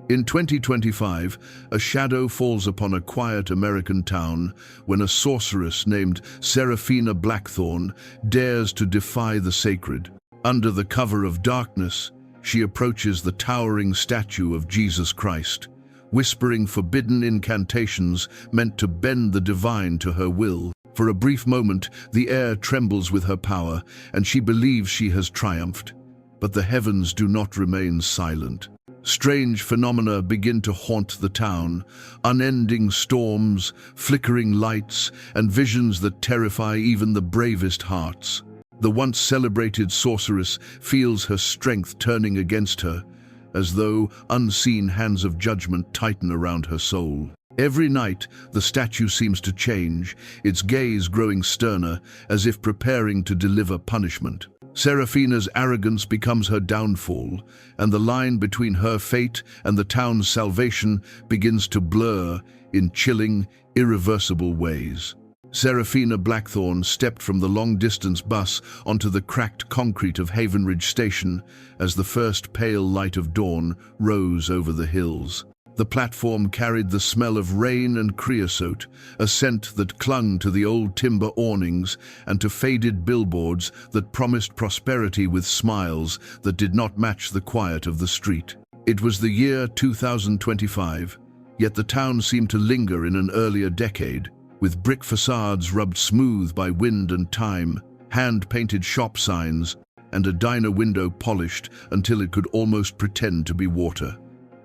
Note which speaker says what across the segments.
Speaker 1: In 2025, a shadow falls upon a quiet American town when a sorceress named Seraphina Blackthorn dares to defy the sacred. Under the cover of darkness, she approaches the towering statue of Jesus Christ, whispering forbidden incantations meant to bend the divine to her will. For a brief moment, the air trembles with her power, and she believes she has triumphed. But the heavens do not remain silent. Strange phenomena begin to haunt the town, unending storms, flickering lights, and visions that terrify even the bravest hearts. The once celebrated sorceress feels her strength turning against her, as though unseen hands of judgment tighten around her soul. Every night, the statue seems to change, its gaze growing sterner, as if preparing to deliver punishment. Seraphina's arrogance becomes her downfall, and the line between her fate and the town's salvation begins to blur in chilling, irreversible ways. Seraphina Blackthorn stepped from the long-distance bus onto the cracked concrete of Havenridge Station as the first pale light of dawn rose over the hills. The platform carried the smell of rain and creosote, a scent that clung to the old timber awnings and to faded billboards that promised prosperity with smiles that did not match the quiet of the street. It was the year 2025, yet the town seemed to linger in an earlier decade, with brick facades rubbed smooth by wind and time, hand-painted shop signs, and a diner window polished until it could almost pretend to be water.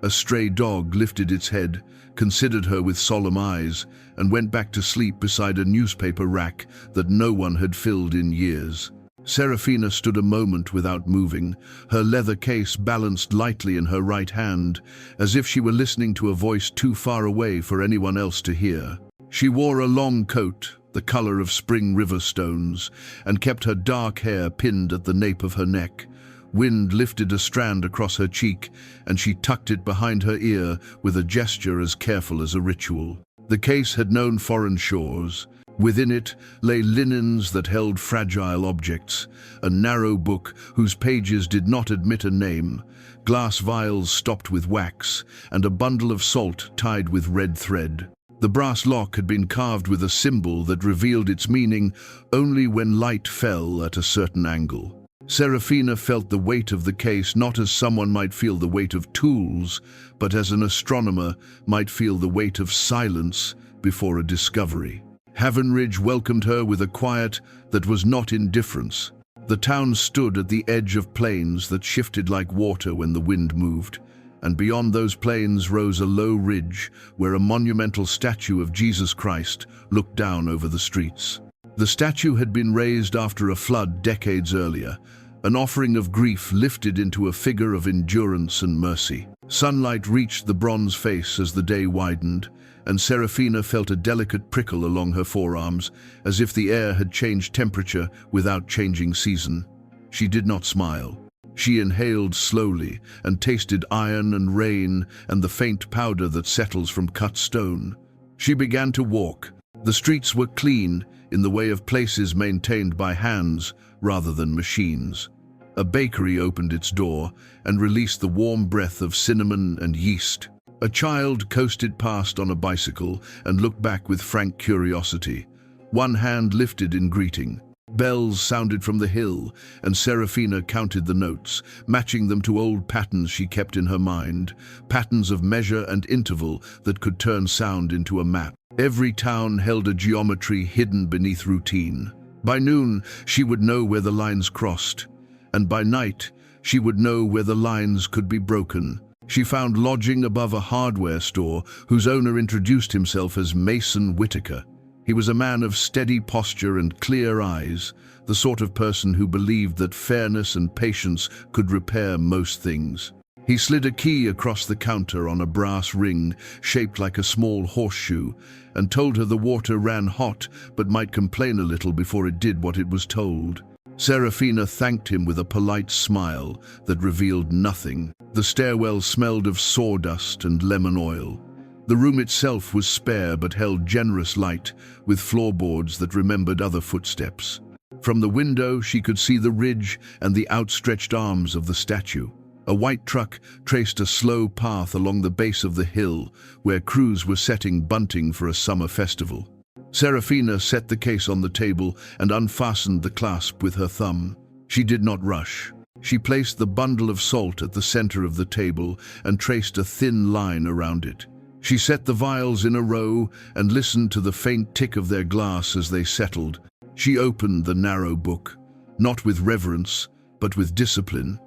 Speaker 1: A stray dog lifted its head, considered her with solemn eyes, and went back to sleep beside a newspaper rack that no one had filled in years. Seraphina stood a moment without moving, her leather case balanced lightly in her right hand, as if she were listening to a voice too far away for anyone else to hear. She wore a long coat, the color of spring river stones, and kept her dark hair pinned at the nape of her neck. Wind lifted a strand across her cheek, and she tucked it behind her ear with a gesture as careful as a ritual. The case had known foreign shores. Within it lay linens that held fragile objects, a narrow book whose pages did not admit a name, glass vials stopped with wax, and a bundle of salt tied with red thread. The brass lock had been carved with a symbol that revealed its meaning only when light fell at a certain angle. Seraphina felt the weight of the case not as someone might feel the weight of tools, but as an astronomer might feel the weight of silence before a discovery. Havenridge welcomed her with a quiet that was not indifference. The town stood at the edge of plains that shifted like water when the wind moved, and beyond those plains rose a low ridge where a monumental statue of Jesus Christ looked down over the streets. The statue had been raised after a flood decades earlier, an offering of grief lifted into a figure of endurance and mercy. Sunlight reached the bronze face as the day widened, and Seraphina felt a delicate prickle along her forearms, as if the air had changed temperature without changing season. She did not smile. She inhaled slowly and tasted iron and rain and the faint powder that settles from cut stone. She began to walk. The streets were clean, in the way of places maintained by hands rather than machines. A bakery opened its door and released the warm breath of cinnamon and yeast. A child coasted past on a bicycle and looked back with frank curiosity, one hand lifted in greeting. Bells sounded from the hill, and Seraphina counted the notes, matching them to old patterns she kept in her mind, patterns of measure and interval that could turn sound into a map. Every town held a geometry hidden beneath routine. By noon, she would know where the lines crossed, and by night, she would know where the lines could be broken. She found lodging above a hardware store whose owner introduced himself as Mason Whitaker. He was a man of steady posture and clear eyes, the sort of person who believed that fairness and patience could repair most things. He slid a key across the counter on a brass ring shaped like a small horseshoe and told her the water ran hot but might complain a little before it did what it was told. Seraphina thanked him with a polite smile that revealed nothing. The stairwell smelled of sawdust and lemon oil. The room itself was spare but held generous light, with floorboards that remembered other footsteps. From the window she could see the ridge and the outstretched arms of the statue. A white truck traced a slow path along the base of the hill where crews were setting bunting for a summer festival. Serafina set the case on the table and unfastened the clasp with her thumb. She did not rush. She placed the bundle of salt at the center of the table and traced a thin line around it. She set the vials in a row and listened to the faint tick of their glass as they settled. She opened the narrow book, not with reverence, but with discipline.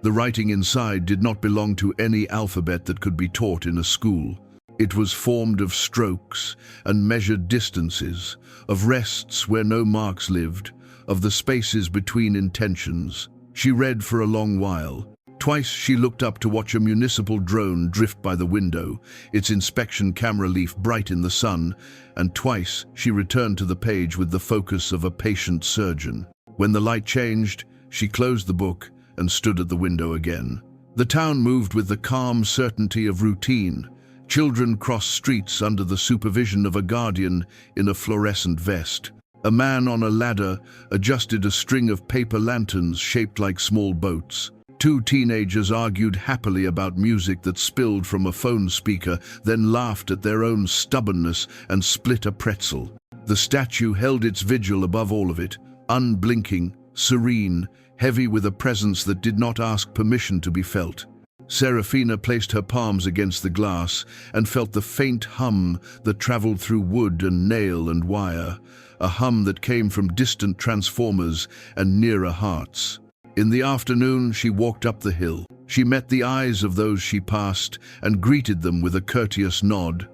Speaker 1: The writing inside did not belong to any alphabet that could be taught in a school. It was formed of strokes and measured distances, of rests where no marks lived, of the spaces between intentions. She read for a long while. Twice she looked up to watch a municipal drone drift by the window, its inspection camera leaf bright in the sun, and twice she returned to the page with the focus of a patient surgeon. When the light changed, she closed the book and stood at the window again. The town moved with the calm certainty of routine. Children crossed streets under the supervision of a guardian in a fluorescent vest. A man on a ladder adjusted a string of paper lanterns shaped like small boats. Two teenagers argued happily about music that spilled from a phone speaker, then laughed at their own stubbornness and split a pretzel. The statue held its vigil above all of it, unblinking, serene, heavy with a presence that did not ask permission to be felt. Serafina placed her palms against the glass and felt the faint hum that traveled through wood and nail and wire, a hum that came from distant transformers and nearer hearts. In the afternoon, she walked up the hill. She met the eyes of those she passed and greeted them with a courteous nod.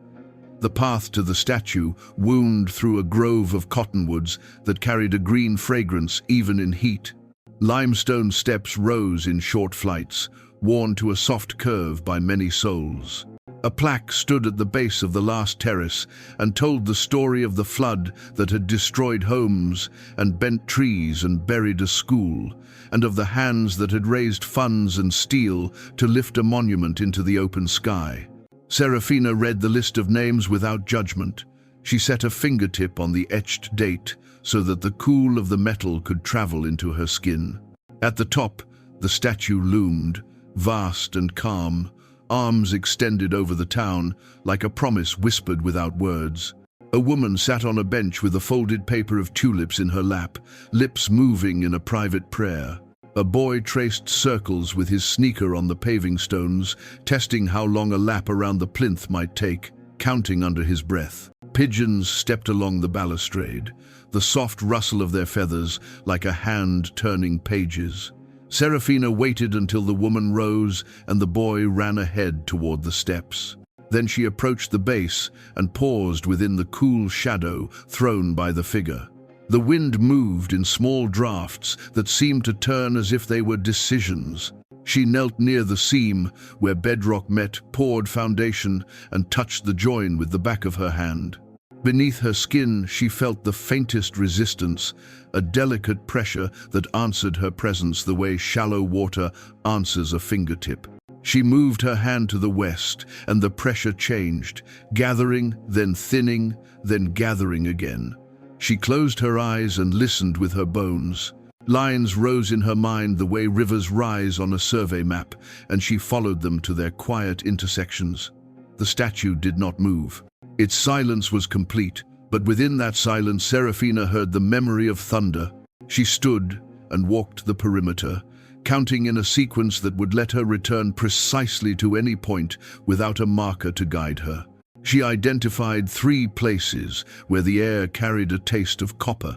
Speaker 1: The path to the statue wound through a grove of cottonwoods that carried a green fragrance even in heat. Limestone steps rose in short flights, worn to a soft curve by many soles. A plaque stood at the base of the last terrace and told the story of the flood that had destroyed homes and bent trees and buried a school, and of the hands that had raised funds and steel to lift a monument into the open sky. Serafina read the list of names without judgment. She set a fingertip on the etched date so that the cool of the metal could travel into her skin. At the top, the statue loomed, vast and calm, arms extended over the town like a promise whispered without words. A woman sat on a bench with a folded paper of tulips in her lap, lips moving in a private prayer. A boy traced circles with his sneaker on the paving stones, testing how long a lap around the plinth might take, counting under his breath. Pigeons stepped along the balustrade, the soft rustle of their feathers like a hand turning pages. Serafina waited until the woman rose and the boy ran ahead toward the steps. Then she approached the base and paused within the cool shadow thrown by the figure. The wind moved in small drafts that seemed to turn as if they were decisions. She knelt near the seam where bedrock met, poured foundation, and touched the join with the back of her hand. Beneath her skin, she felt the faintest resistance, a delicate pressure that answered her presence the way shallow water answers a fingertip. She moved her hand to the west, and the pressure changed, gathering, then thinning, then gathering again. She closed her eyes and listened with her bones. Lines rose in her mind the way rivers rise on a survey map, and she followed them to their quiet intersections. The statue did not move. Its silence was complete, but within that silence Serafina heard the memory of thunder. She stood and walked the perimeter, counting in a sequence that would let her return precisely to any point without a marker to guide her. She identified 3 places where the air carried a taste of copper,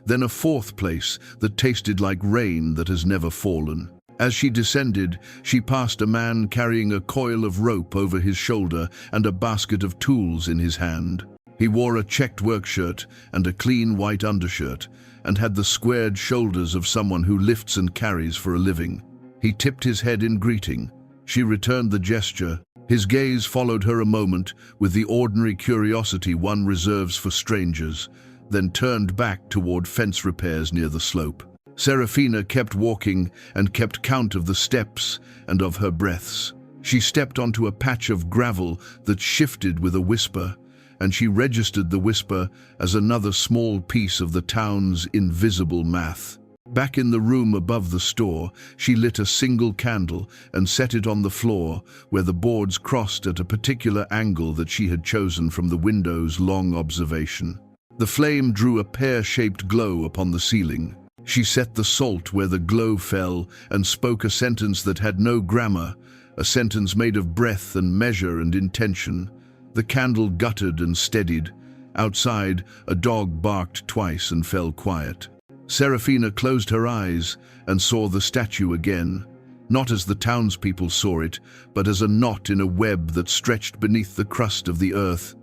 Speaker 1: then a 4th place that tasted like rain that has never fallen. As she descended, she passed a man carrying a coil of rope over his shoulder and a basket of tools in his hand. He wore a checked work shirt and a clean white undershirt, and had the squared shoulders of someone who lifts and carries for a living. He tipped his head in greeting. She returned the gesture. His gaze followed her a moment with the ordinary curiosity one reserves for strangers, then turned back toward fence repairs near the slope. Serafina kept walking and kept count of the steps and of her breaths. She stepped onto a patch of gravel that shifted with a whisper, and she registered the whisper as another small piece of the town's invisible math. Back in the room above the store, she lit a single candle and set it on the floor where the boards crossed at a particular angle that she had chosen from the window's long observation. The flame drew a pear-shaped glow upon the ceiling. She set the salt where the glow fell and spoke a sentence that had no grammar, a sentence made of breath and measure and intention. The candle guttered and steadied. Outside, a dog barked twice and fell quiet. Serafina closed her eyes and saw the statue again, not as the townspeople saw it, but as a knot in a web that stretched beneath the crust of the earth,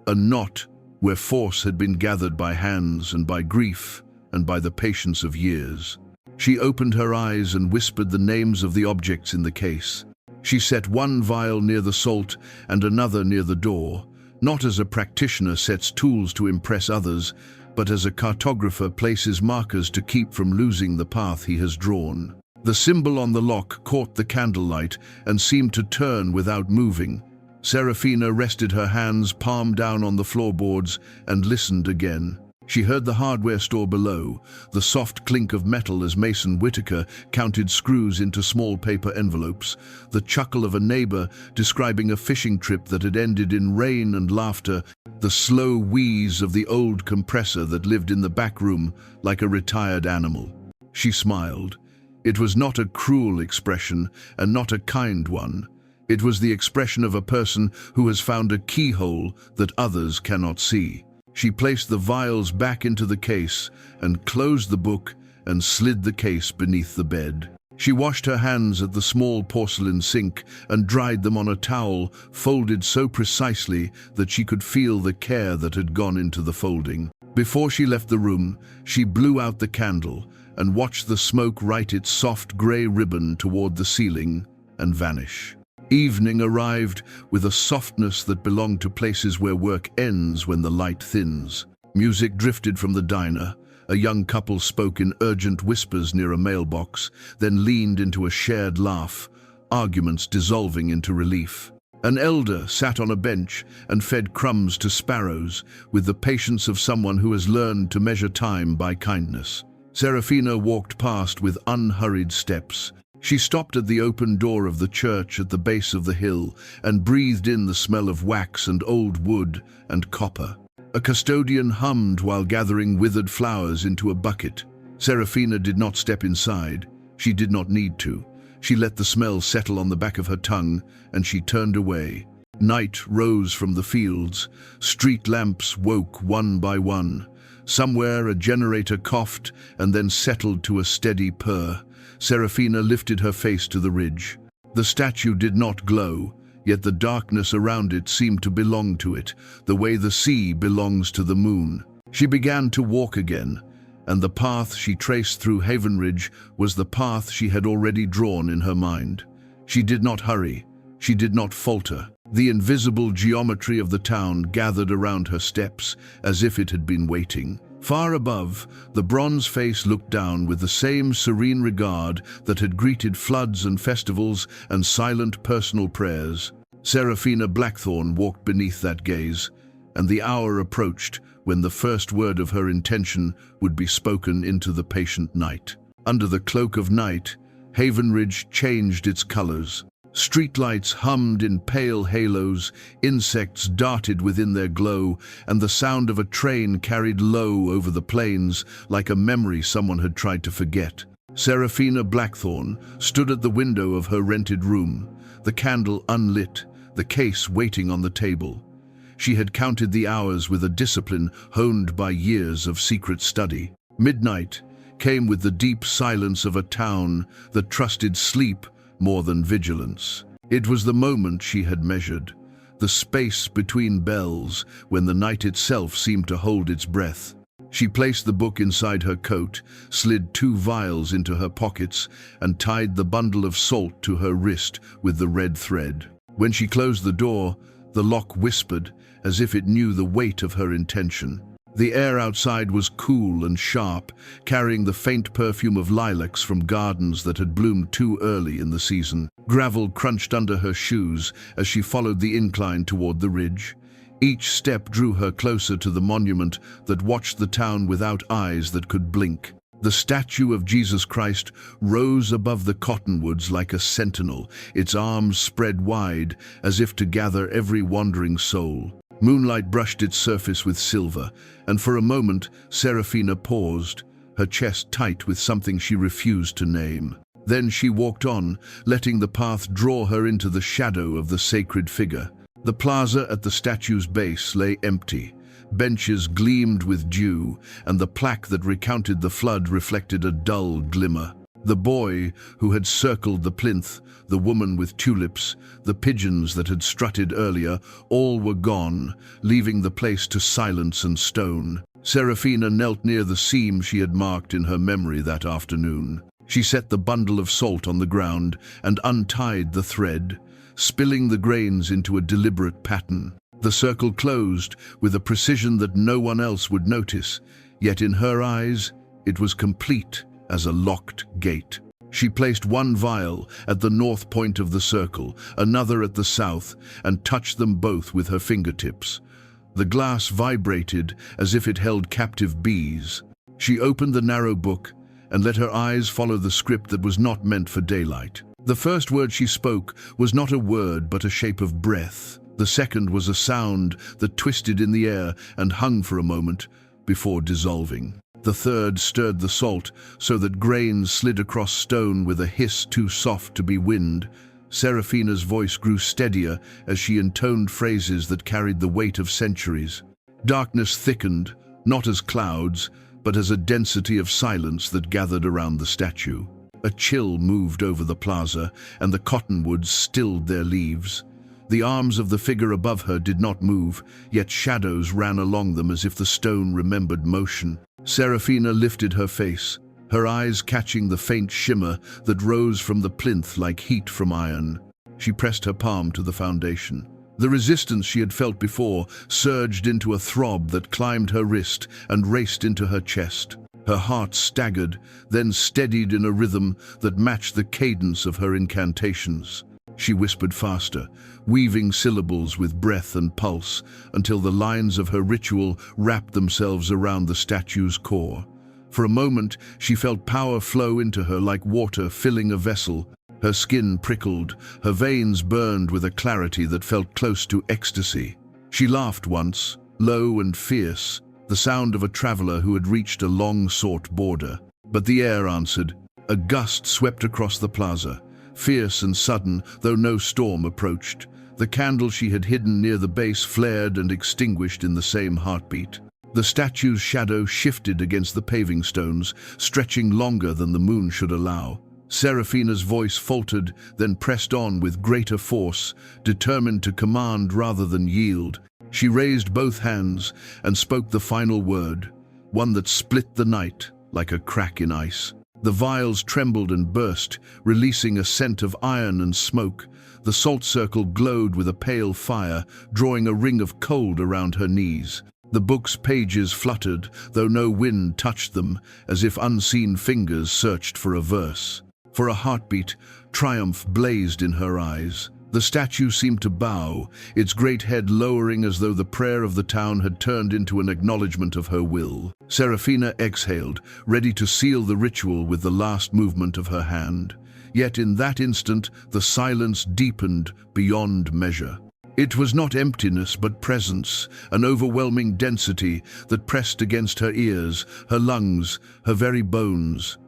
Speaker 1: a knot where force had been gathered by hands and by grief and by the patience of years. She opened her eyes and whispered the names of the objects in the case. She set one vial near the salt and another near the door, not as a practitioner sets tools to impress others, but as a cartographer places markers to keep from losing the path he has drawn. The symbol on the lock caught the candlelight and seemed to turn without moving. Serafina rested her hands palm down on the floorboards and listened again. She heard the hardware store below, the soft clink of metal as Mason Whitaker counted screws into small paper envelopes, the chuckle of a neighbor describing a fishing trip that had ended in rain and laughter, the slow wheeze of the old compressor that lived in the back room like a retired animal. She smiled. It was not a cruel expression and not a kind one. It was the expression of a person who has found a keyhole that others cannot see. She placed the vials back into the case and closed the book and slid the case beneath the bed. She washed her hands at the small porcelain sink and dried them on a towel folded so precisely that she could feel the care that had gone into the folding. Before she left the room, she blew out the candle and watched the smoke write its soft gray ribbon toward the ceiling and vanish. Evening arrived with a softness that belonged to places where work ends when the light thins. Music drifted from the diner. A young couple spoke in urgent whispers near a mailbox, then leaned into a shared laugh, arguments dissolving into relief. An elder sat on a bench and fed crumbs to sparrows with the patience of someone who has learned to measure time by kindness. Serafina walked past with unhurried steps. She stopped at the open door of the church at the base of the hill and breathed in the smell of wax and old wood and copper. A custodian hummed while gathering withered flowers into a bucket. Serafina did not step inside. She did not need to. She let the smell settle on the back of her tongue, and she turned away. Night rose from the fields. Street lamps woke one by one. Somewhere a generator coughed and then settled to a steady purr. Serafina lifted her face to the ridge. The statue did not glow, yet the darkness around it seemed to belong to it, the way the sea belongs to the moon. She began to walk again, and the path she traced through Havenridge was the path she had already drawn in her mind. She did not hurry. She did not falter. The invisible geometry of the town gathered around her steps as if it had been waiting. Far above, the bronze face looked down with the same serene regard that had greeted floods and festivals and silent personal prayers. Serafina Blackthorne walked beneath that gaze, and the hour approached when the first word of her intention would be spoken into the patient night. Under the cloak of night, Havenridge changed its colors. Streetlights hummed in pale halos, insects darted within their glow, and the sound of a train carried low over the plains like a memory someone had tried to forget. Serafina Blackthorne stood at the window of her rented room, the candle unlit, the case waiting on the table. She had counted the hours with a discipline honed by years of secret study. Midnight came with the deep silence of a town that trusted sleep more than vigilance. It was the moment she had measured, the space between bells when the night itself seemed to hold its breath. She placed the book inside her coat, slid 2 vials into her pockets, and tied the bundle of salt to her wrist with the red thread. When she closed the door, the lock whispered, as if it knew the weight of her intention. The air outside was cool and sharp, carrying the faint perfume of lilacs from gardens that had bloomed too early in the season. Gravel crunched under her shoes as she followed the incline toward the ridge. Each step drew her closer to the monument that watched the town without eyes that could blink. The statue of Jesus Christ rose above the cottonwoods like a sentinel, its arms spread wide as if to gather every wandering soul. Moonlight brushed its surface with silver, and for a moment Serafina paused, her chest tight with something she refused to name. Then she walked on, letting the path draw her into the shadow of the sacred figure. The plaza at the statue's base lay empty. Benches gleamed with dew, and the plaque that recounted the flood reflected a dull glimmer. The boy who had circled the plinth, the woman with tulips, the pigeons that had strutted earlier, all were gone, leaving the place to silence and stone. Serafina knelt near the seam she had marked in her memory that afternoon. She set the bundle of salt on the ground and untied the thread, spilling the grains into a deliberate pattern. The circle closed with a precision that no one else would notice, yet in her eyes it was complete as a locked gate. She placed one vial at the north point of the circle, another at the south, and touched them both with her fingertips. The glass vibrated as if it held captive bees. She opened the narrow book and let her eyes follow the script that was not meant for daylight. The first word she spoke was not a word but a shape of breath. The second was a sound that twisted in the air and hung for a moment before dissolving. The third stirred the salt so that grains slid across stone with a hiss too soft to be wind. Serafina's voice grew steadier as she intoned phrases that carried the weight of centuries. Darkness thickened, not as clouds, but as a density of silence that gathered around the statue. A chill moved over the plaza, and the cottonwoods stilled their leaves. The arms of the figure above her did not move, yet shadows ran along them as if the stone remembered motion. Serafina lifted her face, her eyes catching the faint shimmer that rose from the plinth like heat from iron. She pressed her palm to the foundation. The resistance she had felt before surged into a throb that climbed her wrist and raced into her chest. Her heart staggered, then steadied in a rhythm that matched the cadence of her incantations. She whispered faster, weaving syllables with breath and pulse, until the lines of her ritual wrapped themselves around the statue's core. For a moment, she felt power flow into her like water filling a vessel. Her skin prickled, her veins burned with a clarity that felt close to ecstasy. She laughed once, low and fierce, the sound of a traveler who had reached a long-sought border. But the air answered. A gust swept across the plaza, fierce and sudden, though no storm approached. The candle she had hidden near the base flared and extinguished in the same heartbeat. The statue's shadow shifted against the paving stones, stretching longer than the moon should allow. Serafina's voice faltered, then pressed on with greater force, determined to command rather than yield. She raised both hands and spoke the final word, one that split the night like a crack in ice. The vials trembled and burst, releasing a scent of iron and smoke. The salt circle glowed with a pale fire, drawing a ring of cold around her knees. The book's pages fluttered, though no wind touched them, as if unseen fingers searched for a verse. For a heartbeat, triumph blazed in her eyes. The statue seemed to bow, its great head lowering as though the prayer of the town had turned into an acknowledgement of her will. Serafina exhaled, ready to seal the ritual with the last movement of her hand. Yet in that instant, the silence deepened beyond measure. It was not emptiness but presence, an overwhelming density that pressed against her ears, her lungs, her very bones.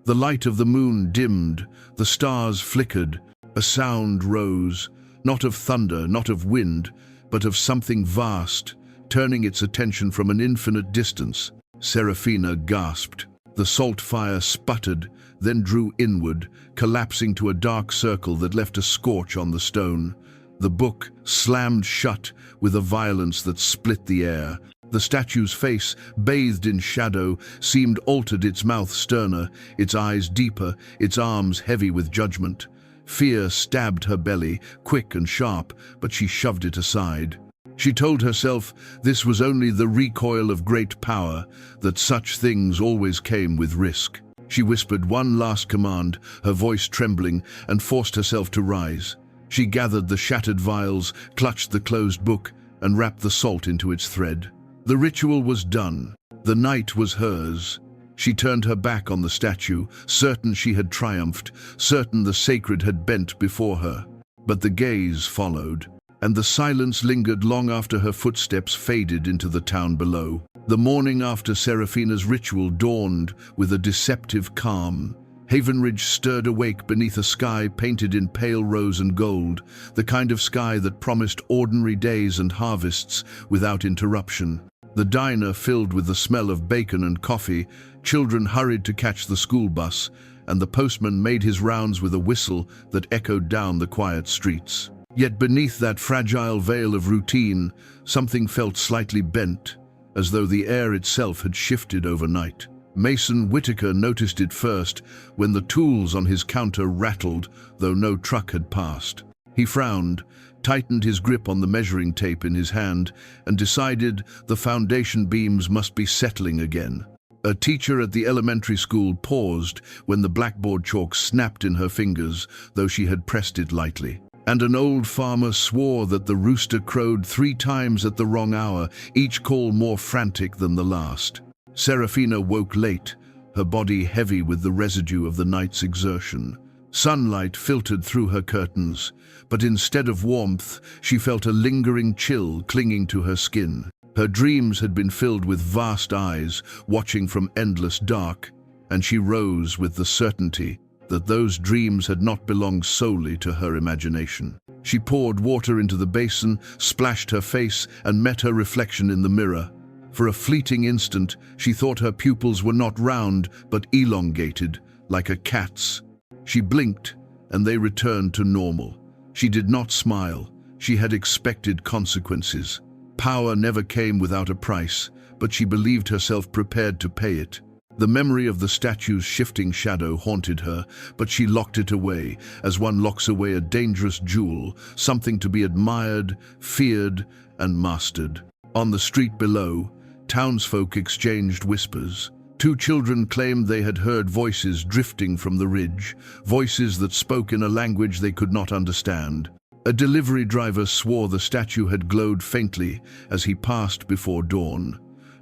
Speaker 1: The light of the moon dimmed, the stars flickered, a sound rose, not of thunder, not of wind, but of something vast, turning its attention from an infinite distance. Serafina gasped. The salt fire sputtered, then drew inward, collapsing to a dark circle that left a scorch on the stone. The book slammed shut with a violence that split the air. The statue's face, bathed in shadow, seemed altered, its mouth sterner, its eyes deeper, its arms heavy with judgment. Fear stabbed her belly, quick and sharp, but she shoved it aside. She told herself this was only the recoil of great power, that such things always came with risk. She whispered one last command, her voice trembling, and forced herself to rise. She gathered the shattered vials, clutched the closed book, and wrapped the salt into its thread. The ritual was done. The night was hers. She turned her back on the statue, certain she had triumphed, certain the sacred had bent before her. But the gaze followed, and the silence lingered long after her footsteps faded into the town below. The morning after Serafina's ritual dawned with a deceptive calm. Havenridge stirred awake beneath a sky painted in pale rose and gold, the kind of sky that promised ordinary days and harvests without interruption. The diner filled with the smell of bacon and coffee, children hurried to catch the school bus, and the postman made his rounds with a whistle that echoed down the quiet streets. Yet beneath that fragile veil of routine, something felt slightly bent, as though the air itself had shifted overnight. Mason Whitaker noticed it first when the tools on his counter rattled, though no truck had passed. He frowned, tightened his grip on the measuring tape in his hand, and decided the foundation beams must be settling again. A teacher at the elementary school paused when the blackboard chalk snapped in her fingers, though she had pressed it lightly. And an old farmer swore that the rooster crowed 3 times at the wrong hour, each call more frantic than the last. Serafina woke late, her body heavy with the residue of the night's exertion. Sunlight filtered through her curtains, but instead of warmth, she felt a lingering chill clinging to her skin. Her dreams had been filled with vast eyes, watching from endless dark, and she rose with the certainty that those dreams had not belonged solely to her imagination. She poured water into the basin, splashed her face, and met her reflection in the mirror. For a fleeting instant, she thought her pupils were not round, but elongated, like a cat's. She blinked, and they returned to normal. She did not smile. She had expected consequences. Power never came without a price, but she believed herself prepared to pay it. The memory of the statue's shifting shadow haunted her, but she locked it away, as one locks away a dangerous jewel, something to be admired, feared, and mastered. On the street below, townsfolk exchanged whispers. 2 children claimed they had heard voices drifting from the ridge, voices that spoke in a language they could not understand. A delivery driver swore the statue had glowed faintly as he passed before dawn.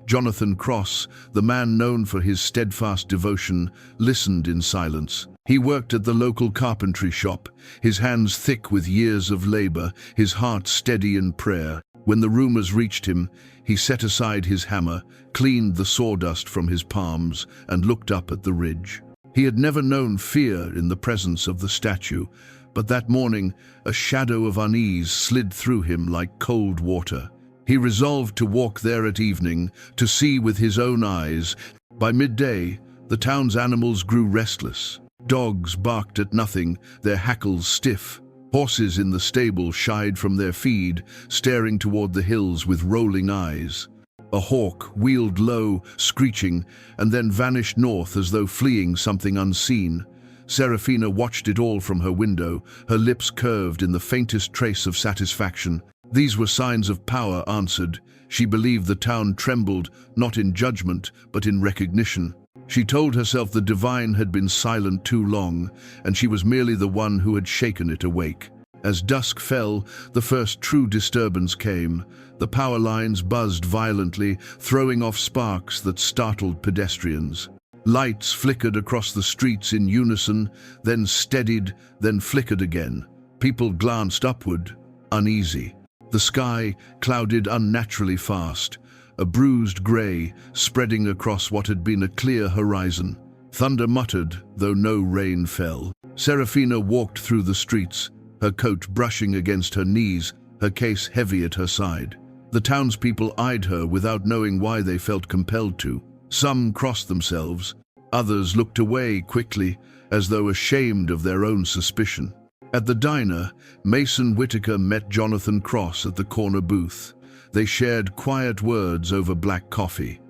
Speaker 1: Jonathan Cross, the man known for his steadfast devotion, listened in silence. He worked at the local carpentry shop, his hands thick with years of labor, his heart steady in prayer. When the rumors reached him, he set aside his hammer, cleaned the sawdust from his palms, and looked up at the ridge. He had never known fear in the presence of the statue, but that morning a shadow of unease slid through him like cold water. He resolved to walk there at evening, to see with his own eyes. By midday, the town's animals grew restless. Dogs barked at nothing, their hackles stiff. Horses in the stable shied from their feed, staring toward the hills with rolling eyes. A hawk wheeled low, screeching, and then vanished north as though fleeing something unseen. Serafina watched it all from her window, her lips curved in the faintest trace of satisfaction. These were signs of power answered. She believed the town trembled, not in judgment, but in recognition. She told herself the divine had been silent too long, and she was merely the one who had shaken it awake. As dusk fell, the first true disturbance came. The power lines buzzed violently, throwing off sparks that startled pedestrians. Lights flickered across the streets in unison, then steadied, then flickered again. People glanced upward, uneasy. The sky clouded unnaturally fast, a bruised grey spreading across what had been a clear horizon. Thunder muttered, though no rain fell. Serafina walked through the streets, her coat brushing against her knees, her case heavy at her side. The townspeople eyed her without knowing why they felt compelled to. Some crossed themselves, others looked away quickly, as though ashamed of their own suspicion. At the diner, Mason Whitaker met Jonathan Cross at the corner booth. They shared quiet words over black coffee.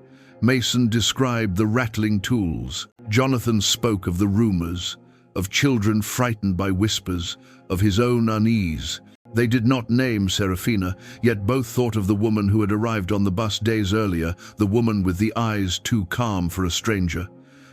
Speaker 1: Mason described the rattling tools. Jonathan spoke of the rumors, of children frightened by whispers, of his own unease. They did not name Serafina, yet both thought of the woman who had arrived on the bus days earlier, the woman with the eyes too calm for a stranger.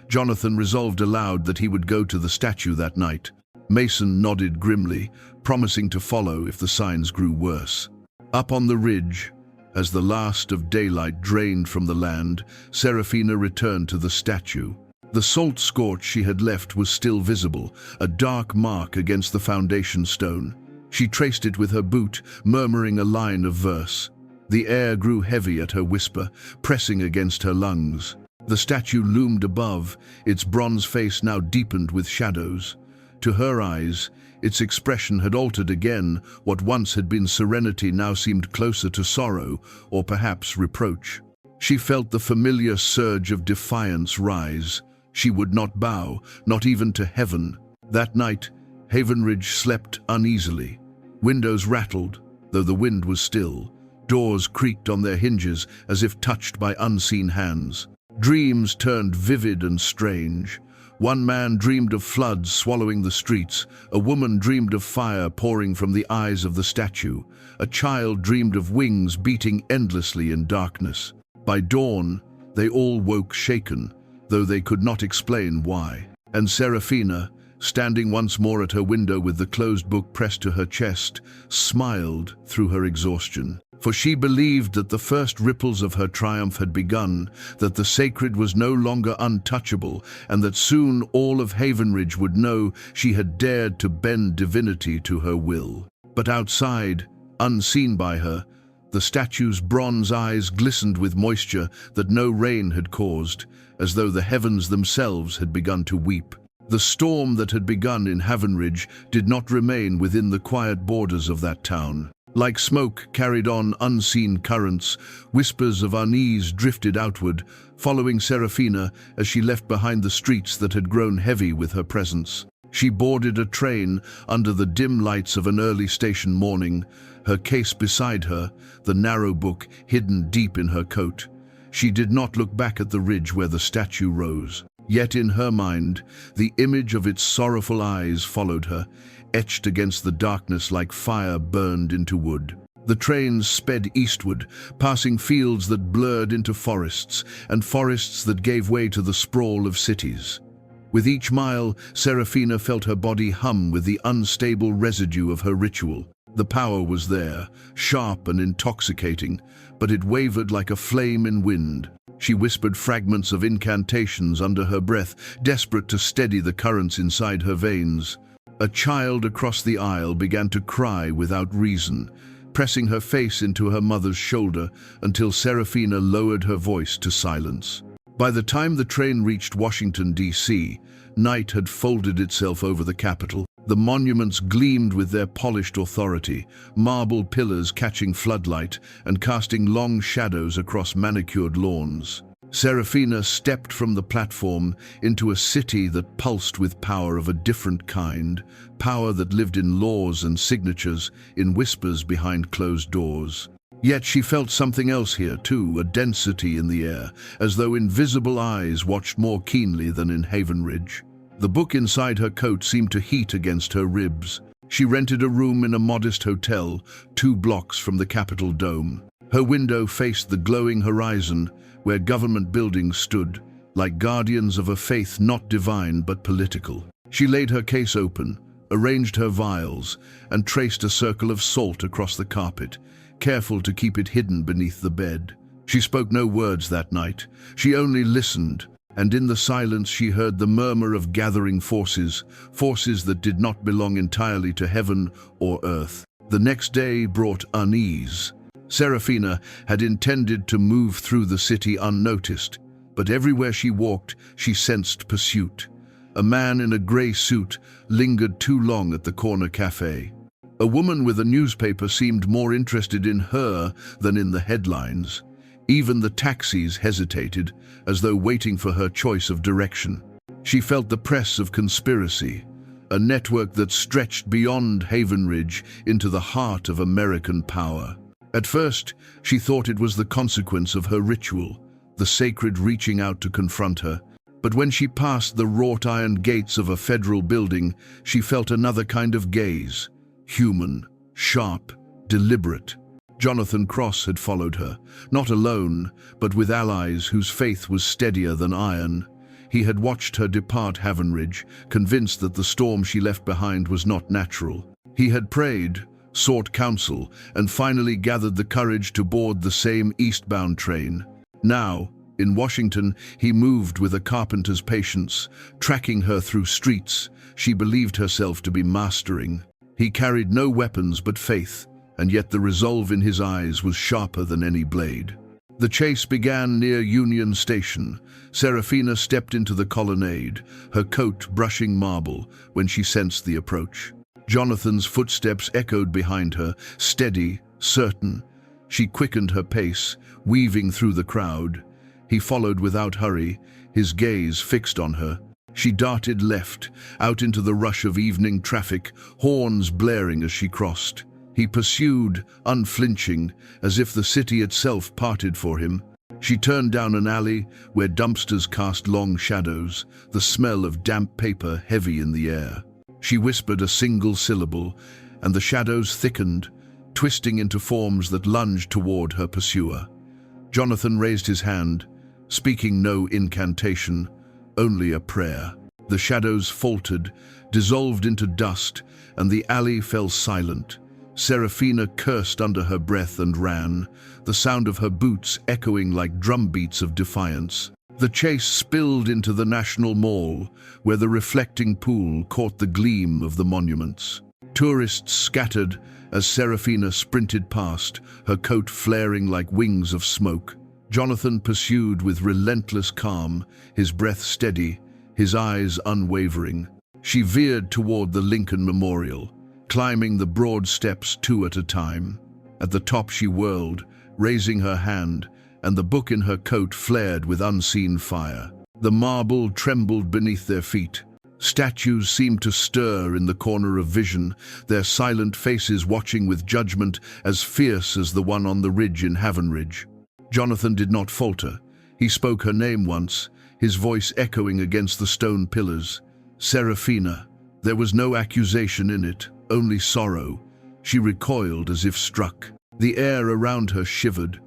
Speaker 1: Jonathan resolved aloud that he would go to the statue that night. Mason nodded grimly, promising to follow if the signs grew worse. Up on the ridge, As the last of daylight drained from the land, Serafina returned to the statue. The salt scorch she had left was still visible, a dark mark against the foundation stone. She traced it with her boot, murmuring a line of verse. The air grew heavy at her whisper, pressing against her lungs. The statue loomed above, its bronze face now deepened with shadows. To her eyes, its expression had altered again. What once had been serenity now seemed closer to sorrow, or perhaps reproach. She felt the familiar surge of defiance rise. She would not bow, not even to heaven. That night, Havenridge slept uneasily. Windows rattled, though the wind was still. Doors creaked on their hinges as if touched by unseen hands. Dreams turned vivid and strange. One man dreamed of floods swallowing the streets. A woman dreamed of fire pouring from the eyes of the statue. A child dreamed of wings beating endlessly in darkness. By dawn, they all woke shaken, though they could not explain why. And Serafina, standing once more at her window with the closed book pressed to her chest, smiled through her exhaustion. For she believed that the first ripples of her triumph had begun, that the sacred was no longer untouchable, and that soon all of Havenridge would know she had dared to bend divinity to her will. But outside, unseen by her, the statue's bronze eyes glistened with moisture that no rain had caused, as though the heavens themselves had begun to weep. The storm that had begun in Havenridge did not remain within the quiet borders of that town. Like smoke carried on unseen currents, whispers of unease drifted outward, following Serafina as she left behind the streets that had grown heavy with her presence. She boarded a train under the dim lights of an early station morning, her case beside her, the narrow book hidden deep in her coat. She did not look back at the ridge where the statue rose. Yet in her mind, the image of its sorrowful eyes followed her, etched against the darkness like fire burned into wood. The train sped eastward, passing fields that blurred into forests, and forests that gave way to the sprawl of cities. With each mile, Serafina felt her body hum with the unstable residue of her ritual. The power was there, sharp and intoxicating, but it wavered like a flame in wind. She whispered fragments of incantations under her breath, desperate to steady the currents inside her veins. A child across the aisle began to cry without reason, pressing her face into her mother's shoulder until Serafina lowered her voice to silence. By the time the train reached Washington, D.C., night had folded itself over the capital. The monuments gleamed with their polished authority, marble pillars catching floodlight and casting long shadows across manicured lawns. Serafina stepped from the platform into a city that pulsed with power of a different kind, power that lived in laws and signatures, in whispers behind closed doors. Yet she felt something else here too, a density in the air, as though invisible eyes watched more keenly than in Havenridge. The book inside her coat seemed to heat against her ribs. She rented a room in a modest hotel, 2 blocks from the Capitol Dome. Her window faced the glowing horizon, where government buildings stood, like guardians of a faith not divine but political. She laid her case open, arranged her vials, and traced a circle of salt across the carpet, careful to keep it hidden beneath the bed. She spoke no words that night. She only listened, and in the silence she heard the murmur of gathering forces, forces that did not belong entirely to heaven or earth. The next day brought unease. Serafina had intended to move through the city unnoticed, but everywhere she walked, she sensed pursuit. A man in a grey suit lingered too long at the corner cafe. A woman with a newspaper seemed more interested in her than in the headlines. Even the taxis hesitated, as though waiting for her choice of direction. She felt the press of conspiracy, a network that stretched beyond Havenridge into the heart of American power. At first, she thought it was the consequence of her ritual, the sacred reaching out to confront her. But when she passed the wrought iron gates of a federal building, she felt another kind of gaze, human, sharp, deliberate. Jonathan Cross had followed her, not alone, but with allies whose faith was steadier than iron. He had watched her depart Havenridge, convinced that the storm she left behind was not natural. He had prayed, sought counsel, and finally gathered the courage to board the same eastbound train. Now, in Washington, he moved with a carpenter's patience, tracking her through streets she believed herself to be mastering. He carried no weapons but faith, and yet the resolve in his eyes was sharper than any blade. The chase began near Union Station. Serafina stepped into the colonnade, her coat brushing marble, when she sensed the approach. Jonathan's footsteps echoed behind her, steady, certain. She quickened her pace, weaving through the crowd. He followed without hurry, his gaze fixed on her. She darted left, out into the rush of evening traffic, horns blaring as she crossed. He pursued, unflinching, as if the city itself parted for him. She turned down an alley where dumpsters cast long shadows, the smell of damp paper heavy in the air. She whispered a single syllable, and the shadows thickened, twisting into forms that lunged toward her pursuer. Jonathan raised his hand, speaking no incantation, only a prayer. The shadows faltered, dissolved into dust, and the alley fell silent. Serafina cursed under her breath and ran, the sound of her boots echoing like drumbeats of defiance. The chase spilled into the National Mall, where the reflecting pool caught the gleam of the monuments. Tourists scattered as Serafina sprinted past, her coat flaring like wings of smoke. Jonathan pursued with relentless calm, his breath steady, his eyes unwavering. She veered toward the Lincoln Memorial, climbing the broad steps two at a time. At the top she whirled, raising her hand, and the book in her coat flared with unseen fire. The marble trembled beneath their feet. Statues seemed to stir in the corner of vision, their silent faces watching with judgment as fierce as the one on the ridge in Havenridge. Jonathan did not falter. He spoke her name once, his voice echoing against the stone pillars. Serafina. There was no accusation in it, only sorrow. She recoiled as if struck. The air around her shivered.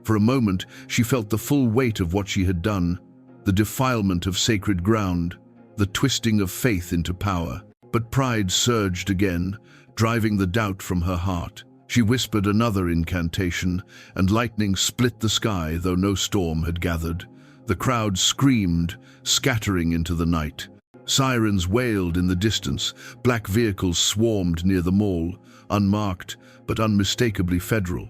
Speaker 1: For a moment, she felt the full weight of what she had done, the defilement of sacred ground, the twisting of faith into power. But pride surged again, driving the doubt from her heart. She whispered another incantation, and lightning split the sky, though no storm had gathered. The crowd screamed, scattering into the night. Sirens wailed in the distance, black vehicles swarmed near the mall, unmarked but unmistakably federal.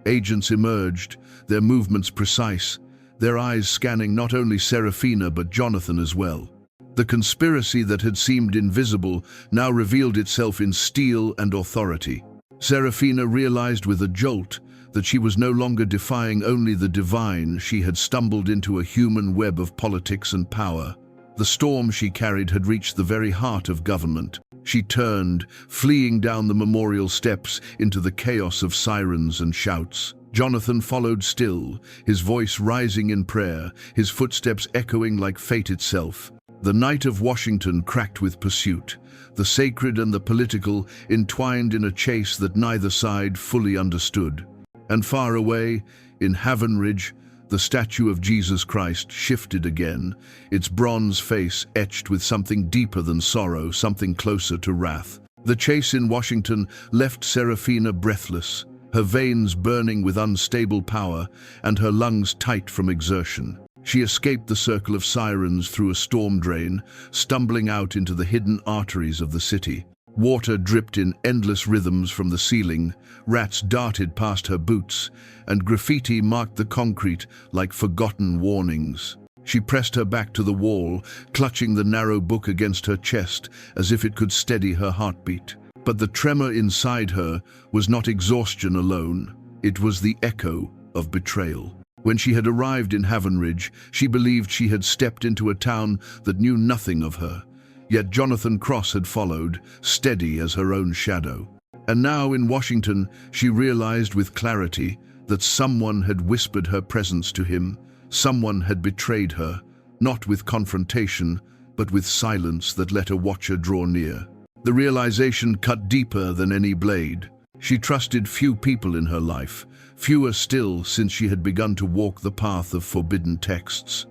Speaker 1: Agents emerged, their movements precise, their eyes scanning not only Serafina but Jonathan as well. The conspiracy that had seemed invisible now revealed itself in steel and authority. Serafina realized with a jolt that she was no longer defying only the divine. She had stumbled into a human web of politics and power. The storm she carried had reached the very heart of government. She turned, fleeing down the memorial steps into the chaos of sirens and shouts. Jonathan followed still, his voice rising in prayer, his footsteps echoing like fate itself. The night of Washington cracked with pursuit, the sacred and the political entwined in a chase that neither side fully understood. And far away, in Havenridge, the statue of Jesus Christ shifted again, its bronze face etched with something deeper than sorrow, something closer to wrath. The chase in Washington left Serafina breathless, her veins burning with unstable power and her lungs tight from exertion. She escaped the circle of sirens through a storm drain, stumbling out into the hidden arteries of the city. Water dripped in endless rhythms from the ceiling, rats darted past her boots, and graffiti marked the concrete like forgotten warnings. She pressed her back to the wall, clutching the narrow book against her chest as if it could steady her heartbeat. But the tremor inside her was not exhaustion alone, it was the echo of betrayal. When she had arrived in Havenridge, she believed she had stepped into a town that knew nothing of her. Yet Jonathan Cross had followed, steady as her own shadow. And now in Washington, she realized with clarity that someone had whispered her presence to him. Someone had betrayed her, not with confrontation, but with silence that let a watcher draw near. The realization cut deeper than any blade. She trusted few people in her life, fewer still since she had begun to walk the path of forbidden texts.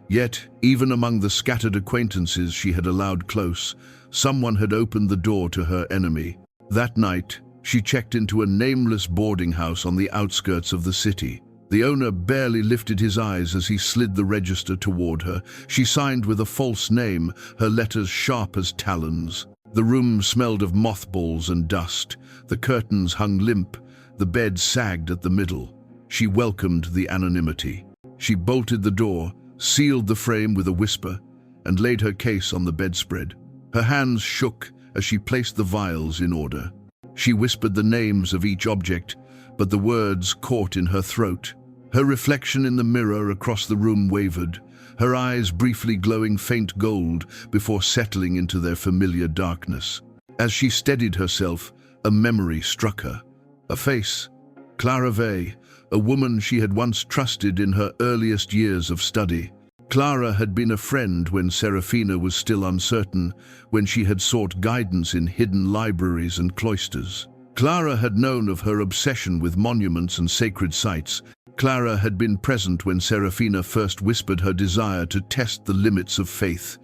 Speaker 1: Yet, even among the scattered acquaintances she had allowed close, someone had opened the door to her enemy. That night, She checked into a nameless boarding house on the outskirts of the city. The owner barely lifted his eyes as he slid the register toward her. She signed with a false name, her letters sharp as talons. The room smelled of mothballs and dust. The curtains hung limp. The bed sagged at the middle. She welcomed the anonymity. She bolted the door, sealed the frame with a whisper, and laid her case on the bedspread. Her hands shook as she placed the vials in order. She whispered the names of each object, but the words caught in her throat. Her reflection in the mirror across the room wavered, her eyes briefly glowing faint gold before settling into their familiar darkness. As she steadied herself, a memory struck her. A face. Clara Vey, a woman she had once trusted in her earliest years of study. Clara had been a friend when Serafina was still uncertain, when she had sought guidance in hidden libraries and cloisters. Clara had known of her obsession with monuments and sacred sites. Clara had been present when Serafina first whispered her desire to test the limits of faith,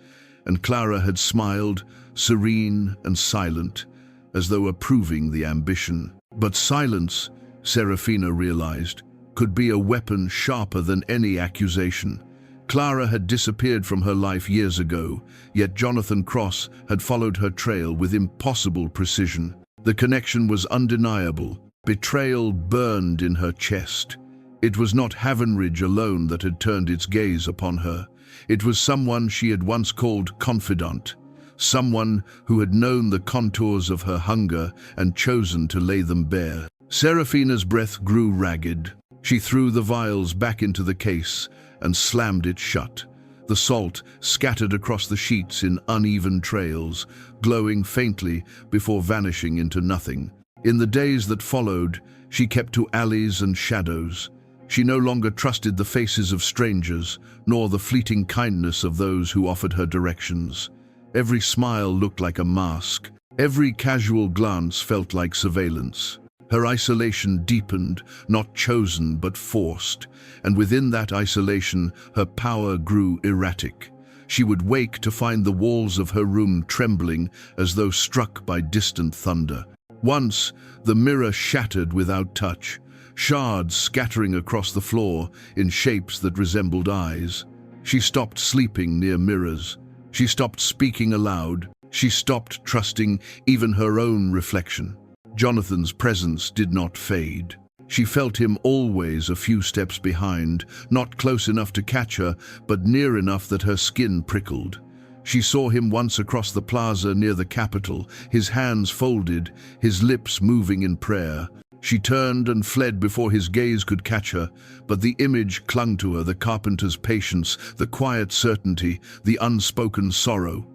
Speaker 1: and Clara had smiled, serene and silent, as though approving the ambition. But silence, Serafina realized, could be a weapon sharper than any accusation. Clara had disappeared from her life years ago, yet Jonathan Cross had followed her trail with impossible precision. The connection was undeniable. Betrayal burned in her chest. It was not Havenridge alone that had turned its gaze upon her. It was someone she had once called confidant, someone who had known the contours of her hunger and chosen to lay them bare. Serafina's breath grew ragged. She threw the vials back into the case and slammed it shut. The salt scattered across the sheets in uneven trails, glowing faintly before vanishing into nothing. In the days that followed, she kept to alleys and shadows. She no longer trusted the faces of strangers, nor the fleeting kindness of those who offered her directions. Every smile looked like a mask. Every casual glance felt like surveillance. Her isolation deepened, not chosen but forced, and within that isolation her power grew erratic. She would wake to find the walls of her room trembling as though struck by distant thunder. Once, the mirror shattered without touch, shards scattering across the floor in shapes that resembled eyes. She stopped sleeping near mirrors. She stopped speaking aloud. She stopped trusting even her own reflection. Jonathan's presence did not fade. She felt him always a few steps behind, not close enough to catch her, but near enough that her skin prickled. She saw him once across the plaza near the Capitol, his hands folded, his lips moving in prayer. She turned and fled before his gaze could catch her, but the image clung to her, the carpenter's patience, the quiet certainty, the unspoken sorrow.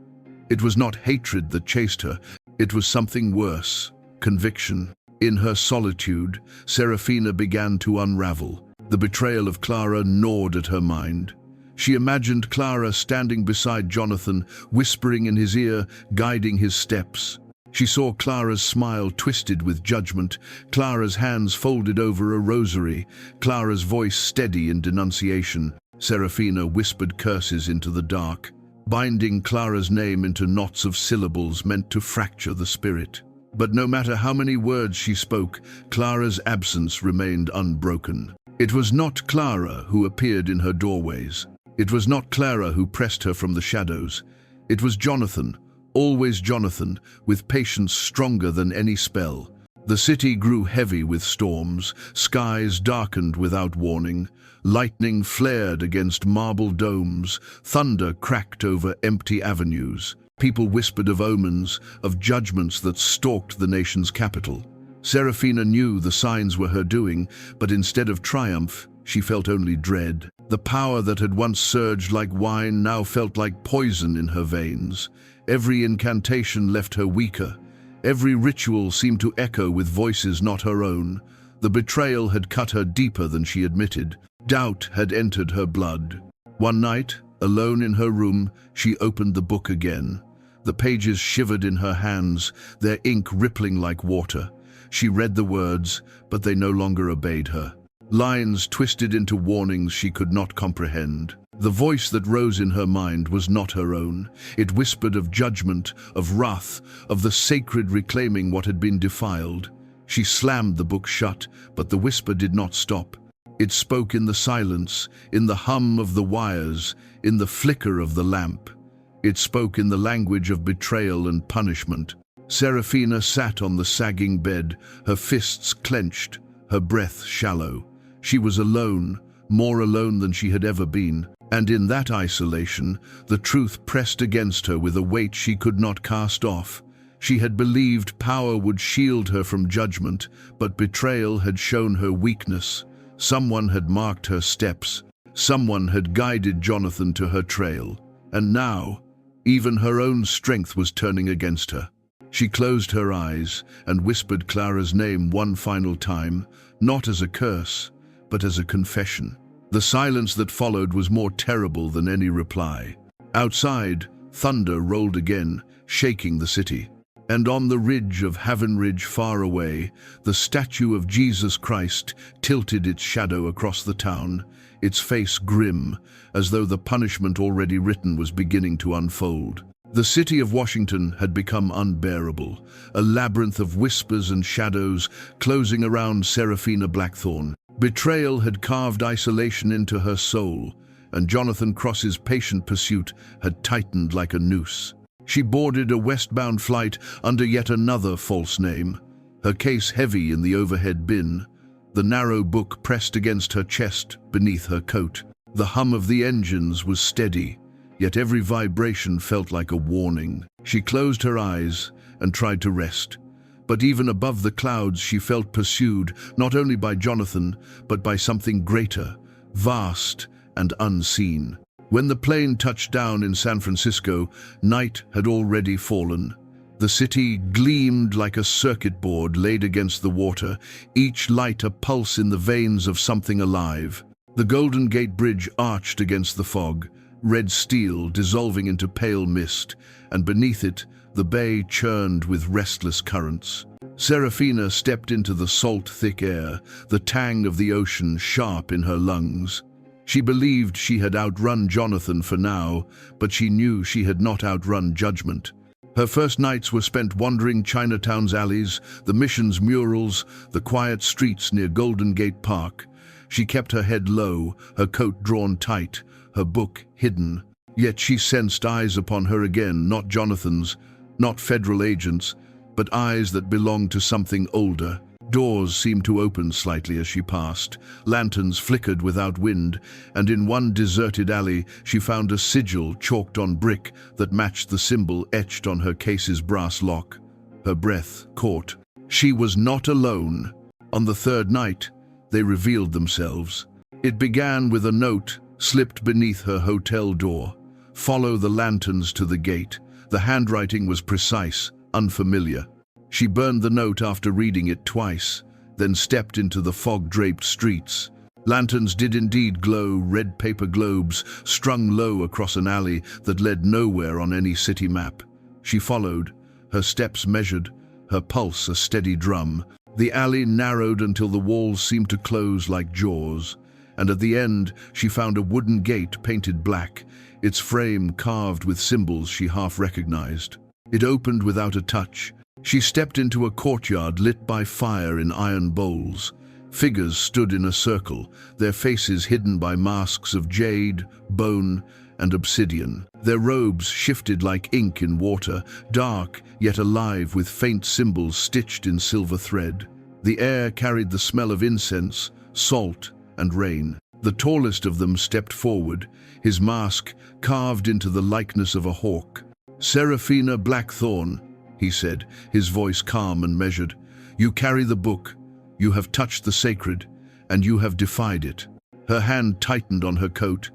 Speaker 1: It was not hatred that chased her, it was something worse. Conviction. In her solitude, Serafina began to unravel. The betrayal of Clara gnawed at her mind. She imagined Clara standing beside Jonathan, whispering in his ear, guiding his steps. She saw Clara's smile twisted with judgment, Clara's hands folded over a rosary, Clara's voice steady in denunciation. Serafina whispered curses into the dark. Binding Clara's name into knots of syllables meant to fracture the spirit. But no matter how many words she spoke, Clara's absence remained unbroken. It was not Clara who appeared in her doorways. It was not Clara who pressed her from the shadows. It was Jonathan, always Jonathan, with patience stronger than any spell. The city grew heavy with storms, skies darkened without warning, lightning flared against marble domes, thunder cracked over empty avenues. People whispered of omens, of judgments that stalked the nation's capital. Serafina knew the signs were her doing, but instead of triumph, she felt only dread. The power that had once surged like wine now felt like poison in her veins. Every incantation left her weaker. Every ritual seemed to echo with voices not her own. The betrayal had cut her deeper than she admitted. Doubt had entered her blood. One night, alone in her room, she opened the book again. The pages shivered in her hands, their ink rippling like water. She read the words, but they no longer obeyed her. Lines twisted into warnings she could not comprehend. The voice that rose in her mind was not her own. It whispered of judgment, of wrath, of the sacred reclaiming what had been defiled. She slammed the book shut, but the whisper did not stop. It spoke in the silence, in the hum of the wires, in the flicker of the lamp. It spoke in the language of betrayal and punishment. Seraphina sat on the sagging bed, her fists clenched, her breath shallow. She was alone, more alone than she had ever been, and in that isolation, the truth pressed against her with a weight she could not cast off. She had believed power would shield her from judgment, but betrayal had shown her weakness. Someone had marked her steps. Someone had guided Jonathan to her trail. And now, even her own strength was turning against her. She closed her eyes and whispered Clara's name one final time, not as a curse, but as a confession. The silence that followed was more terrible than any reply. Outside, thunder rolled again, shaking the city. And on the ridge of Haven Ridge far away, the statue of Jesus Christ tilted its shadow across the town, its face grim, as though the punishment already written was beginning to unfold. The city of Washington had become unbearable, a labyrinth of whispers and shadows closing around Seraphina Blackthorne. Betrayal had carved isolation into her soul, and Jonathan Cross's patient pursuit had tightened like a noose. She boarded a westbound flight under yet another false name, her case heavy in the overhead bin, the narrow book pressed against her chest beneath her coat. The hum of the engines was steady, yet every vibration felt like a warning. She closed her eyes and tried to rest. But even above the clouds she felt pursued, not only by Jonathan, but by something greater, vast and unseen. When the plane touched down in San Francisco, night had already fallen. The city gleamed like a circuit board laid against the water, each light a pulse in the veins of something alive. The Golden Gate Bridge arched against the fog, red steel dissolving into pale mist, and beneath it, the bay churned with restless currents. Seraphina stepped into the salt, thick air, the tang of the ocean sharp in her lungs. She believed she had outrun Jonathan for now, but she knew she had not outrun judgment. Her first nights were spent wandering Chinatown's alleys, the Mission's murals, the quiet streets near Golden Gate Park. She kept her head low, her coat drawn tight, her book hidden. Yet she sensed eyes upon her again, not Jonathan's, not federal agents, but eyes that belonged to something older. Doors seemed to open slightly as she passed. Lanterns flickered without wind, and in one deserted alley she found a sigil chalked on brick that matched the symbol etched on her case's brass lock. Her breath caught. She was not alone. On the third night, they revealed themselves. It began with a note slipped beneath her hotel door. Follow the lanterns to the gate. The handwriting was precise, unfamiliar. She burned the note after reading it twice, then stepped into the fog-draped streets. Lanterns did indeed glow, red paper globes strung low across an alley that led nowhere on any city map. She followed, her steps measured, her pulse a steady drum. The alley narrowed until the walls seemed to close like jaws, and at the end she found a wooden gate painted black, its frame carved with symbols she half recognized. It opened without a touch. She stepped into a courtyard lit by fire in iron bowls. Figures stood in a circle, their faces hidden by masks of jade, bone, and obsidian. Their robes shifted like ink in water, dark yet alive with faint symbols stitched in silver thread. The air carried the smell of incense, salt, and rain. The tallest of them stepped forward, his mask carved into the likeness of a hawk. "Seraphina Blackthorne," he said, his voice calm and measured. "You carry the book, you have touched the sacred, and you have defied it." Her hand tightened on her coat.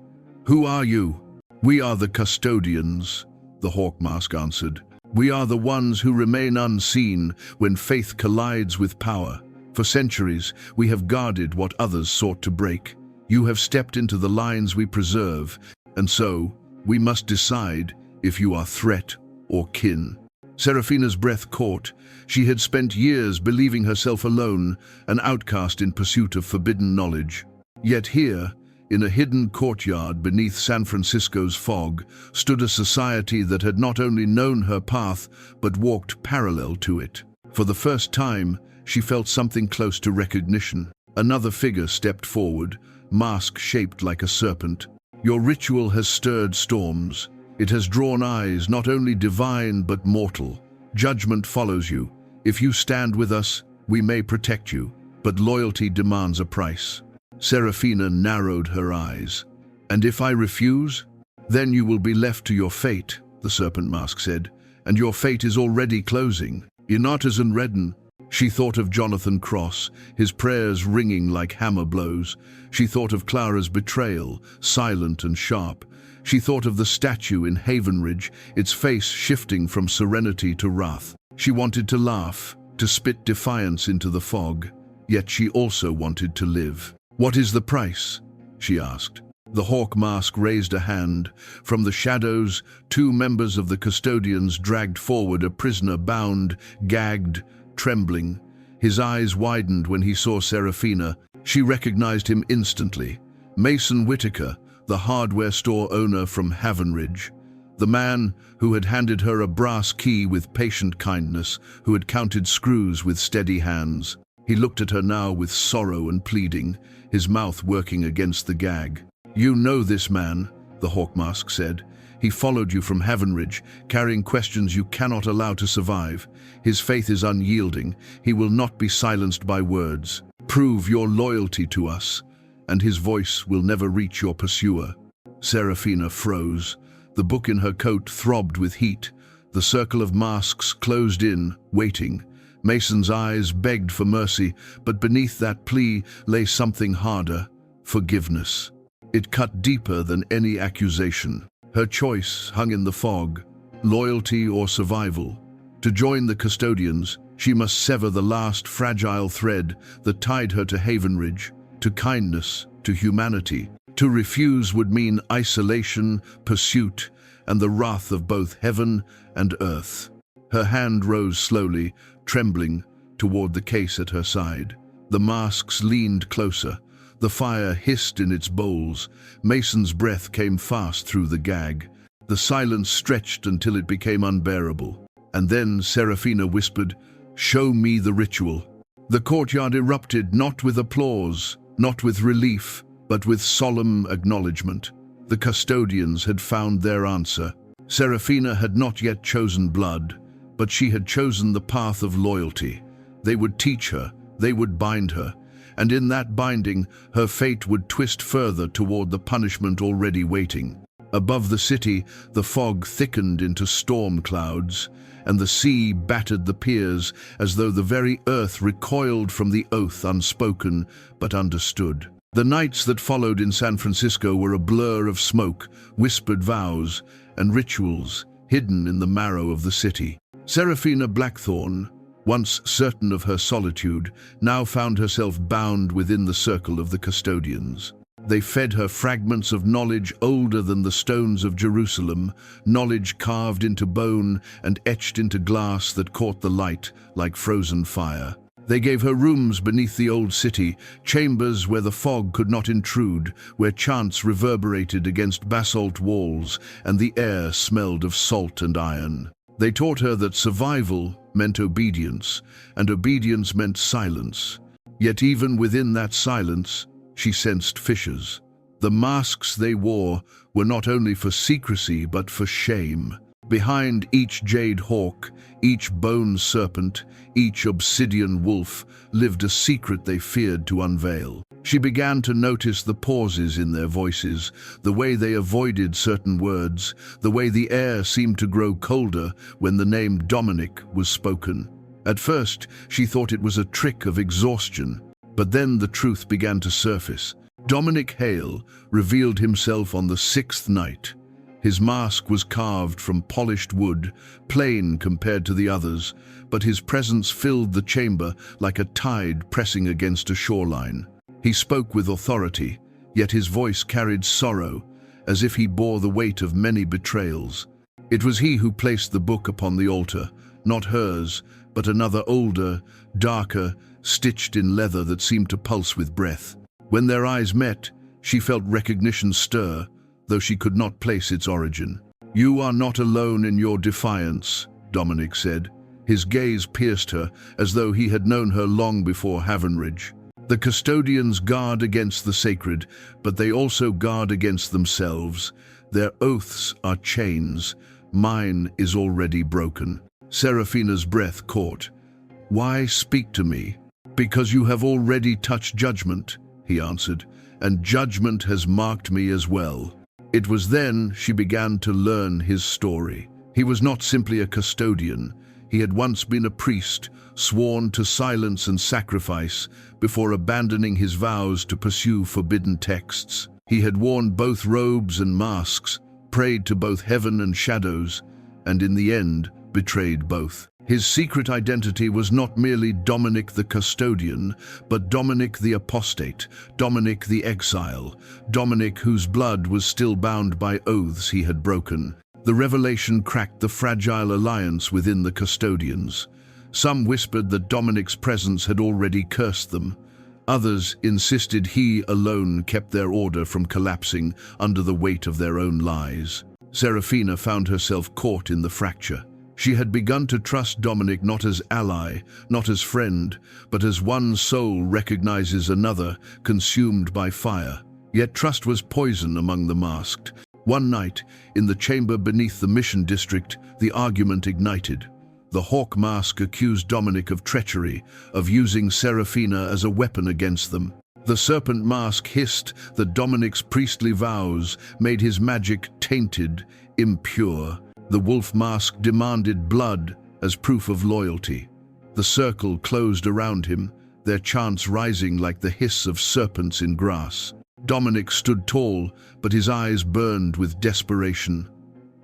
Speaker 1: "Who are you?" "We are the custodians," the hawk mask answered. "We are the ones who remain unseen when faith collides with power. For centuries, we have guarded what others sought to break. You have stepped into the lines we preserve, and so we must decide if you are threat or kin." Seraphina's breath caught. She had spent years believing herself alone, an outcast in pursuit of forbidden knowledge. Yet here, in a hidden courtyard beneath San Francisco's fog, stood a society that had not only known her path, but walked parallel to it. For the first time, she felt something close to recognition. Another figure stepped forward, mask shaped like a serpent. Your ritual has stirred storms. It has drawn eyes not only divine but mortal. Judgment follows you. If you stand with us, we may protect you, but loyalty demands a price. Seraphina narrowed her eyes. And if I refuse? Then you will be left to your fate, the serpent mask said, and your fate is already closing. Inartisan redden. She thought of Jonathan Cross, his prayers ringing like hammer blows. She thought of Clara's betrayal, silent and sharp. She thought of the statue in Havenridge, its face shifting from serenity to wrath. She wanted to laugh, to spit defiance into the fog, yet she also wanted to live. What is the price? She asked. The hawk mask raised a hand. From the shadows, two members of the custodians dragged forward a prisoner bound, gagged, trembling. His eyes widened when he saw Seraphina. She recognized him instantly. Mason Whitaker, the hardware store owner from Havenridge. The man who had handed her a brass key with patient kindness, who had counted screws with steady hands. He looked at her now with sorrow and pleading, his mouth working against the gag. You know this man, the hawkmask said. He followed you from Havenridge, carrying questions you cannot allow to survive. His faith is unyielding. He will not be silenced by words. Prove your loyalty to us, and his voice will never reach your pursuer. Seraphina froze. The book in her coat throbbed with heat. The circle of masks closed in, waiting. Mason's eyes begged for mercy, but beneath that plea lay something harder, forgiveness. It cut deeper than any accusation. Her choice hung in the fog, loyalty or survival. To join the custodians, she must sever the last fragile thread that tied her to Havenridge, to kindness, to humanity. To refuse would mean isolation, pursuit, and the wrath of both heaven and earth. Her hand rose slowly, trembling, toward the case at her side. The masks leaned closer. The fire hissed in its bowls. Mason's breath came fast through the gag. The silence stretched until it became unbearable. And then Seraphina whispered, "Show me the ritual." The courtyard erupted, not with applause, not with relief, but with solemn acknowledgement. The custodians had found their answer. Seraphina had not yet chosen blood, but she had chosen the path of loyalty. They would teach her, they would bind her, and in that binding, her fate would twist further toward the punishment already waiting. Above the city, the fog thickened into storm clouds, and the sea battered the piers as though the very earth recoiled from the oath unspoken but understood. The nights that followed in San Francisco were a blur of smoke, whispered vows, and rituals hidden in the marrow of the city. Seraphina Blackthorne, once certain of her solitude, now found herself bound within the circle of the custodians. They fed her fragments of knowledge older than the stones of Jerusalem, knowledge carved into bone and etched into glass that caught the light like frozen fire. They gave her rooms beneath the old city, chambers where the fog could not intrude, where chants reverberated against basalt walls and the air smelled of salt and iron. They taught her that survival meant obedience, and obedience meant silence. Yet even within that silence, she sensed fissures. The masks they wore were not only for secrecy but for shame. Behind each jade hawk, each bone serpent, each obsidian wolf lived a secret they feared to unveil. She began to notice the pauses in their voices, the way they avoided certain words, the way the air seemed to grow colder when the name Dominic was spoken. At first, she thought it was a trick of exhaustion, but then the truth began to surface. Dominic Hale revealed himself on the sixth night. His mask was carved from polished wood, plain compared to the others, but his presence filled the chamber like a tide pressing against a shoreline. He spoke with authority, yet his voice carried sorrow, as if he bore the weight of many betrayals. It was he who placed the book upon the altar, not hers, but another older, darker, stitched in leather that seemed to pulse with breath. When their eyes met, she felt recognition stir, though she could not place its origin. "You are not alone in your defiance," Dominic said. His gaze pierced her, as though he had known her long before Havenridge. The custodians guard against the sacred, but they also guard against themselves. Their oaths are chains. Mine is already broken. Seraphina's breath caught. "Why speak to me?" "Because you have already touched judgment," he answered, "and judgment has marked me as well." It was then she began to learn his story. He was not simply a custodian. He had once been a priest, sworn to silence and sacrifice before abandoning his vows to pursue forbidden texts. He had worn both robes and masks, prayed to both heaven and shadows, and in the end betrayed both. His secret identity was not merely Dominic the custodian, but Dominic the apostate, Dominic the exile, Dominic whose blood was still bound by oaths he had broken. The revelation cracked the fragile alliance within the custodians. Some whispered that Dominic's presence had already cursed them. Others insisted he alone kept their order from collapsing under the weight of their own lies. Seraphina found herself caught in the fracture. She had begun to trust Dominic not as ally, not as friend, but as one soul recognizes another, consumed by fire. Yet trust was poison among the masked. One night, in the chamber beneath the mission district, the argument ignited. The Hawk Mask accused Dominic of treachery, of using Seraphina as a weapon against them. The Serpent Mask hissed that Dominic's priestly vows made his magic tainted, impure. The Wolf Mask demanded blood as proof of loyalty. The circle closed around him, their chants rising like the hiss of serpents in grass. Dominic stood tall, but his eyes burned with desperation.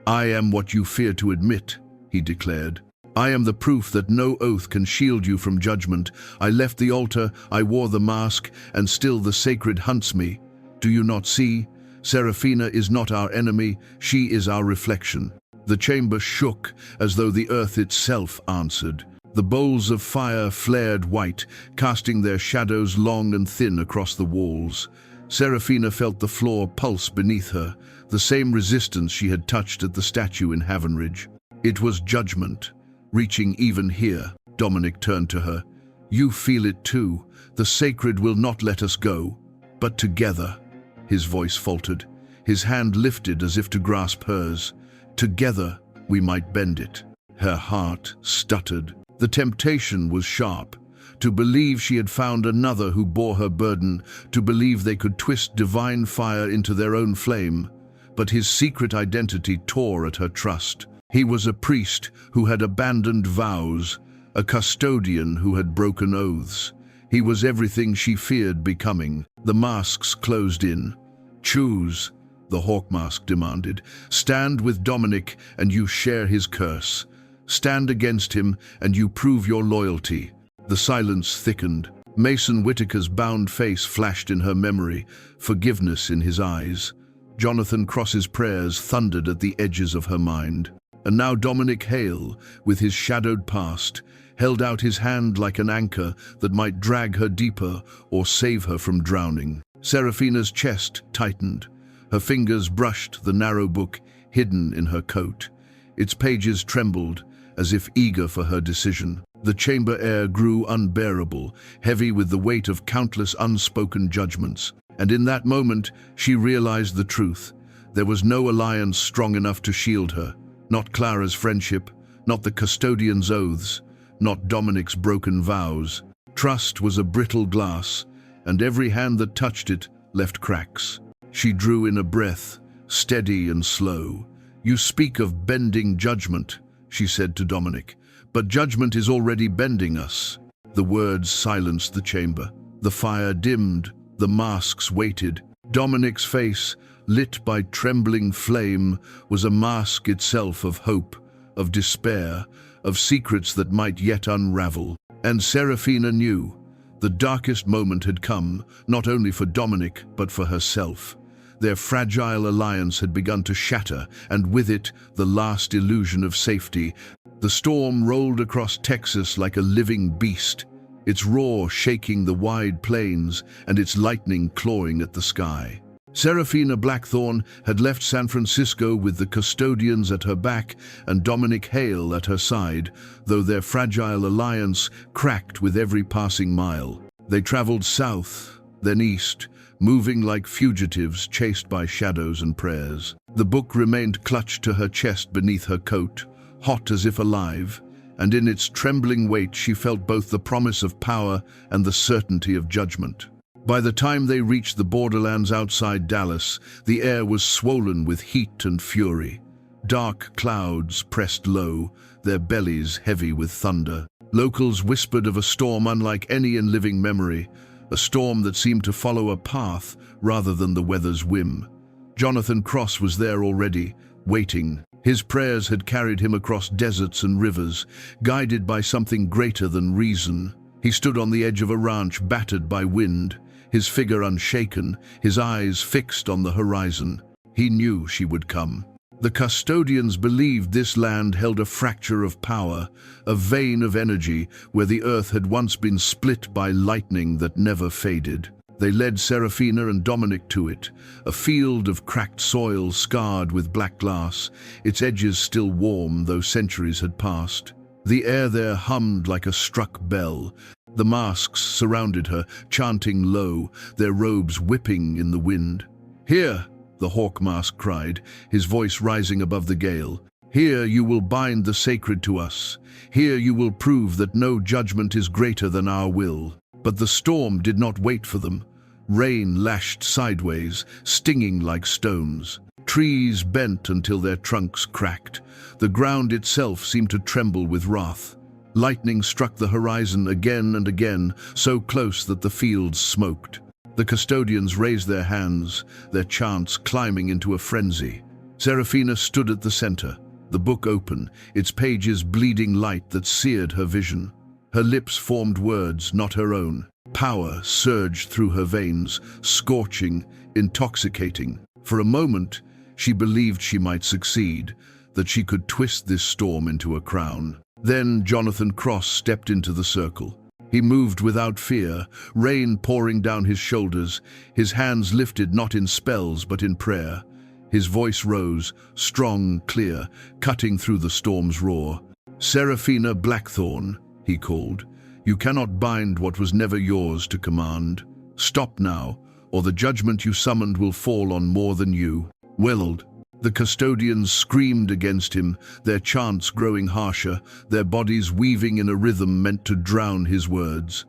Speaker 1: "I am what you fear to admit," he declared. "I am the proof that no oath can shield you from judgment. I left the altar, I wore the mask, and still the sacred hunts me. Do you not see? Seraphina is not our enemy, she is our reflection." The chamber shook as though the earth itself answered. The bowls of fire flared white, casting their shadows long and thin across the walls. Seraphina felt the floor pulse beneath her, the same resistance she had touched at the statue in Havenridge. It was judgment, reaching even here. Dominic turned to her. "You feel it too. The sacred will not let us go. But together," his voice faltered, his hand lifted as if to grasp hers. "Together we might bend it." Her heart stuttered. The temptation was sharp. To believe she had found another who bore her burden, to believe they could twist divine fire into their own flame. But his secret identity tore at her trust. He was a priest who had abandoned vows, a custodian who had broken oaths. He was everything she feared becoming. The masks closed in. "Choose," the Hawk Mask demanded. "Stand with Dominic and you share his curse. Stand against him and you prove your loyalty." The silence thickened. Mason Whitaker's bound face flashed in her memory, forgiveness in his eyes. Jonathan Cross's prayers thundered at the edges of her mind. And now Dominic Hale, with his shadowed past, held out his hand like an anchor that might drag her deeper or save her from drowning. Seraphina's chest tightened. Her fingers brushed the narrow book hidden in her coat. Its pages trembled, as if eager for her decision. The chamber air grew unbearable, heavy with the weight of countless unspoken judgments. And in that moment, she realized the truth. There was no alliance strong enough to shield her. Not Clara's friendship, not the custodian's oaths, not Dominic's broken vows. Trust was a brittle glass, and every hand that touched it left cracks. She drew in a breath, steady and slow. "You speak of bending judgment," she said to Dominic, "but judgment is already bending us." The words silenced the chamber. The fire dimmed, the masks waited. Dominic's face, lit by trembling flame, was a mask itself of hope, of despair, of secrets that might yet unravel. And Seraphina knew. The darkest moment had come, not only for Dominic, but for herself. Their fragile alliance had begun to shatter, and with it, the last illusion of safety. The storm rolled across Texas like a living beast, its roar shaking the wide plains and its lightning clawing at the sky. Serafina Blackthorne had left San Francisco with the custodians at her back and Dominic Hale at her side, though their fragile alliance cracked with every passing mile. They traveled south, then east, moving like fugitives chased by shadows and prayers. The book remained clutched to her chest beneath her coat, hot as if alive, and in its trembling weight she felt both the promise of power and the certainty of judgment. By the time they reached the borderlands outside Dallas, the air was swollen with heat and fury. Dark clouds pressed low, their bellies heavy with thunder. Locals whispered of a storm unlike any in living memory, a storm that seemed to follow a path rather than the weather's whim. Jonathan Cross was there already, waiting. His prayers had carried him across deserts and rivers, guided by something greater than reason. He stood on the edge of a ranch battered by wind, his figure unshaken, his eyes fixed on the horizon. He knew she would come. The custodians believed this land held a fracture of power, a vein of energy where the earth had once been split by lightning that never faded. They led Serafina and Dominic to it, a field of cracked soil scarred with black glass, its edges still warm though centuries had passed. The air there hummed like a struck bell. The masks surrounded her, chanting low, their robes whipping in the wind. "Here," the hawk mask cried, his voice rising above the gale. "Here you will bind the sacred to us. Here you will prove that no judgment is greater than our will." But the storm did not wait for them. Rain lashed sideways, stinging like stones. Trees bent until their trunks cracked. The ground itself seemed to tremble with wrath. Lightning struck the horizon again and again, so close that the fields smoked. The custodians raised their hands, their chants climbing into a frenzy. Serafina stood at the center, the book open, its pages bleeding light that seared her vision. Her lips formed words, not her own. Power surged through her veins, scorching, intoxicating. For a moment, she believed she might succeed, that she could twist this storm into a crown. Then Jonathan Cross stepped into the circle. He moved without fear, rain pouring down his shoulders, his hands lifted not in spells but in prayer. His voice rose, strong, clear, cutting through the storm's roar. "Serafina Blackthorne," he called, "you cannot bind what was never yours to command. Stop now, or the judgment you summoned will fall on more than you." Willed. The custodians screamed against him, their chants growing harsher, their bodies weaving in a rhythm meant to drown his words.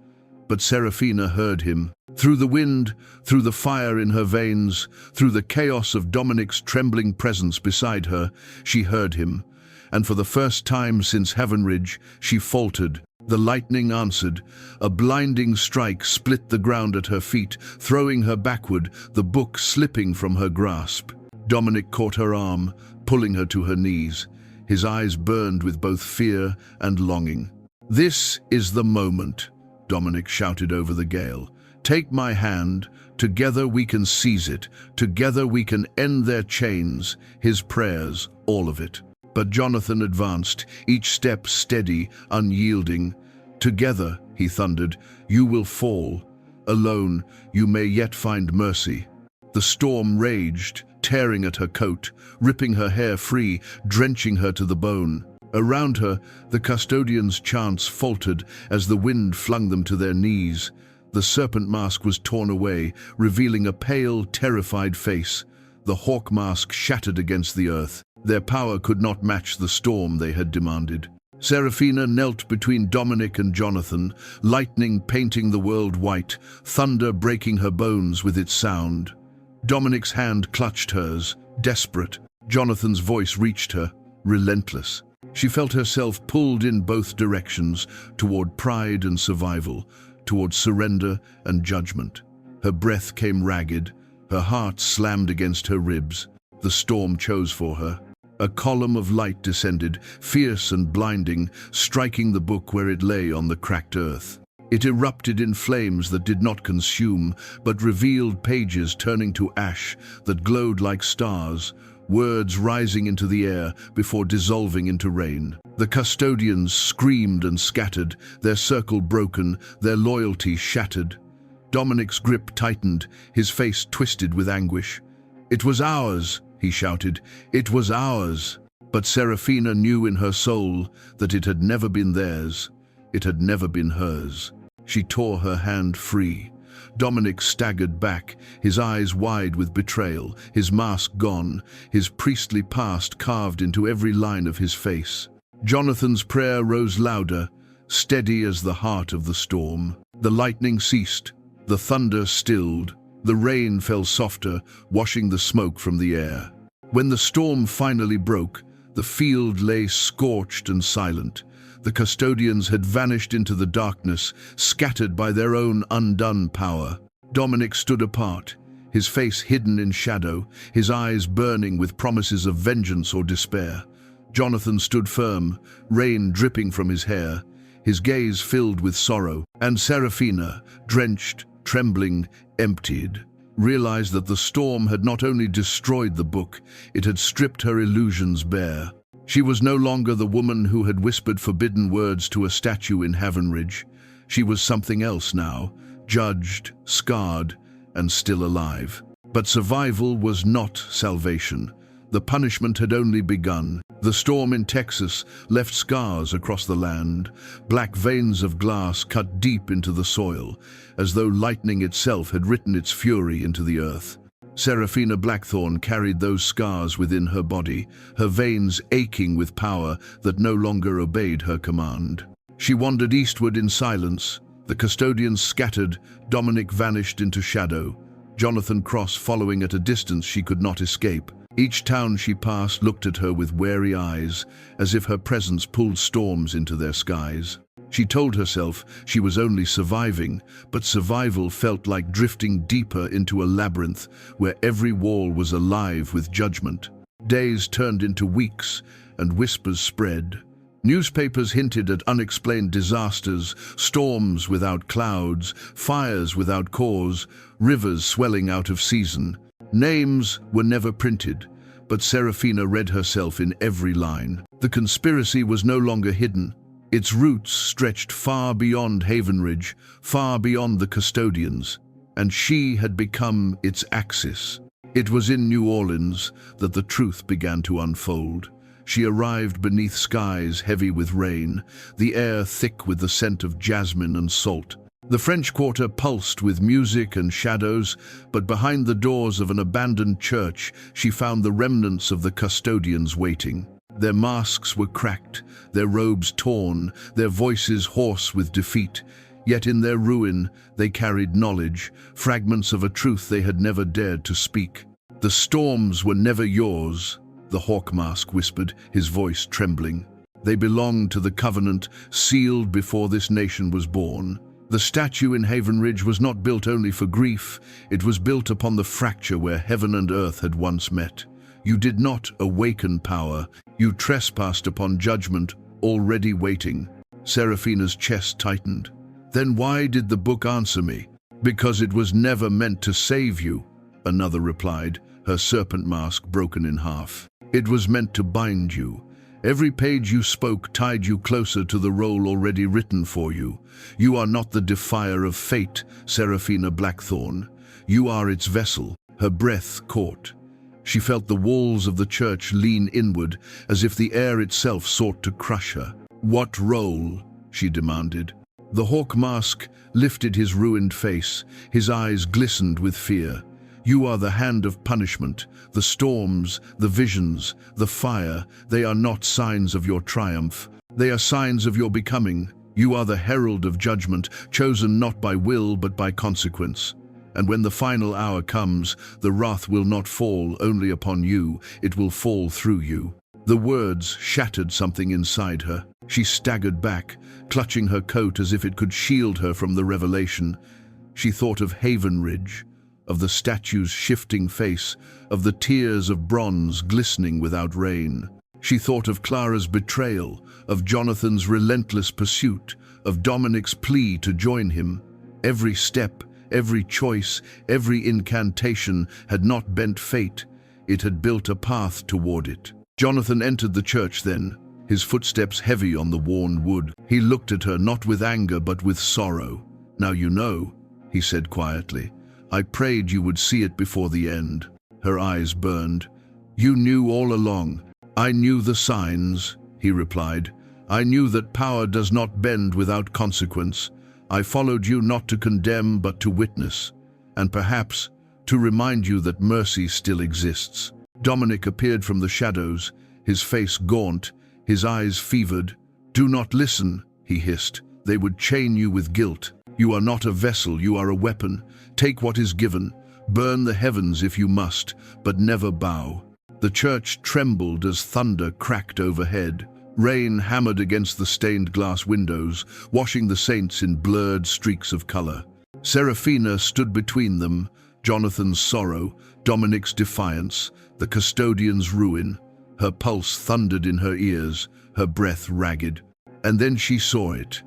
Speaker 1: But Serafina heard him. Through the wind, through the fire in her veins, through the chaos of Dominic's trembling presence beside her, she heard him. And for the first time since Heavenridge, she faltered. The lightning answered. A blinding strike split the ground at her feet, throwing her backward, the book slipping from her grasp. Dominic caught her arm, pulling her to her knees. His eyes burned with both fear and longing. "This is the moment," Dominic shouted over the gale. "Take my hand. Together we can seize it. Together we can end their chains." His prayers, all of it. But Jonathan advanced, each step steady, unyielding. "Together," he thundered, "you will fall. Alone, you may yet find mercy." The storm raged, tearing at her coat, ripping her hair free, drenching her to the bone. Around her, the custodians' chants faltered as the wind flung them to their knees. The serpent mask was torn away, revealing a pale, terrified face. The hawk mask shattered against the earth. Their power could not match the storm they had demanded. Serafina knelt between Dominic and Jonathan, lightning painting the world white, thunder breaking her bones with its sound. Dominic's hand clutched hers, desperate. Jonathan's voice reached her, relentless. She felt herself pulled in both directions, toward pride and survival, toward surrender and judgment. Her breath came ragged, her heart slammed against her ribs. The storm chose for her. A column of light descended, fierce and blinding, striking the book where it lay on the cracked earth. It erupted in flames that did not consume, but revealed pages turning to ash that glowed like stars, words rising into the air before dissolving into rain. The custodians screamed and scattered, their circle broken, their loyalty shattered. Dominic's grip tightened, his face twisted with anguish. "It was ours," he shouted. "It was ours." But Serafina knew in her soul that it had never been theirs. It had never been hers. She tore her hand free. Dominic staggered back, his eyes wide with betrayal, his mask gone, his priestly past carved into every line of his face. Jonathan's prayer rose louder, steady as the heart of the storm. The lightning ceased, the thunder stilled, the rain fell softer, washing the smoke from the air. When the storm finally broke, the field lay scorched and silent. The custodians had vanished into the darkness, scattered by their own undone power. Dominic stood apart, his face hidden in shadow, his eyes burning with promises of vengeance or despair. Jonathan stood firm, rain dripping from his hair, his gaze filled with sorrow, and Serafina, drenched, trembling, emptied, realized that the storm had not only destroyed the book, it had stripped her illusions bare. She was no longer the woman who had whispered forbidden words to a statue in Havenridge. She was something else now, judged, scarred, and still alive. But survival was not salvation. The punishment had only begun. The storm in Texas left scars across the land, black veins of glass cut deep into the soil, as though lightning itself had written its fury into the earth. Serafina Blackthorne carried those scars within her body, her veins aching with power that no longer obeyed her command. She wandered eastward in silence. The custodians scattered, Dominic vanished into shadow, Jonathan Cross following at a distance she could not escape. Each town she passed looked at her with wary eyes, as if her presence pulled storms into their skies. She told herself she was only surviving, but survival felt like drifting deeper into a labyrinth where every wall was alive with judgment. Days turned into weeks, and whispers spread. Newspapers hinted at unexplained disasters, storms without clouds, fires without cause, rivers swelling out of season. Names were never printed, but Serafina read herself in every line. The conspiracy was no longer hidden. Its roots stretched far beyond Havenridge, far beyond the custodians, and she had become its axis. It was in New Orleans that the truth began to unfold. She arrived beneath skies heavy with rain, the air thick with the scent of jasmine and salt. The French Quarter pulsed with music and shadows, but behind the doors of an abandoned church she found the remnants of the custodians waiting. Their masks were cracked, their robes torn, their voices hoarse with defeat. Yet in their ruin they carried knowledge, fragments of a truth they had never dared to speak. "The storms were never yours," the hawk mask whispered, his voice trembling. "They belonged to the covenant sealed before this nation was born." The statue in Havenridge was not built only for grief, it was built upon the fracture where heaven and earth had once met. You did not awaken power, you trespassed upon judgment already waiting. Serafina's chest tightened. "Then why did the book answer me?" "Because it was never meant to save you," another replied, her serpent mask broken in half. "It was meant to bind you. Every page you spoke tied you closer to the role already written for you. You are not the defier of fate, Serafina Blackthorne. You are its vessel." Her breath caught. She felt the walls of the church lean inward, as if the air itself sought to crush her. "What role?" she demanded. The hawk mask lifted his ruined face, his eyes glistened with fear. "You are the hand of punishment. The storms, the visions, the fire, they are not signs of your triumph. They are signs of your becoming. You are the herald of judgment, chosen not by will but by consequence. And when the final hour comes, the wrath will not fall only upon you, it will fall through you." The words shattered something inside her. She staggered back, clutching her coat as if it could shield her from the revelation. She thought of Havenridge, of the statue's shifting face, of the tears of bronze glistening without rain. She thought of Clara's betrayal, of Jonathan's relentless pursuit, of Dominic's plea to join him. Every step, every choice, every incantation had not bent fate, it had built a path toward it. Jonathan entered the church then, his footsteps heavy on the worn wood. He looked at her not with anger but with sorrow. "Now you know," he said quietly. "I prayed you would see it before the end." Her eyes burned. "You knew all along." "I knew the signs," he replied. "I knew that power does not bend without consequence. I followed you not to condemn but to witness, and perhaps to remind you that mercy still exists." Dominic appeared from the shadows, his face gaunt, his eyes fevered. "Do not listen," he hissed. "They would chain you with guilt. You are not a vessel, you are a weapon. Take what is given. Burn the heavens if you must, but never bow." The church trembled as thunder cracked overhead. Rain hammered against the stained glass windows, washing the saints in blurred streaks of color. Seraphina stood between them, Jonathan's sorrow, Dominic's defiance, the custodian's ruin. Her pulse thundered in her ears, her breath ragged. And then she saw it,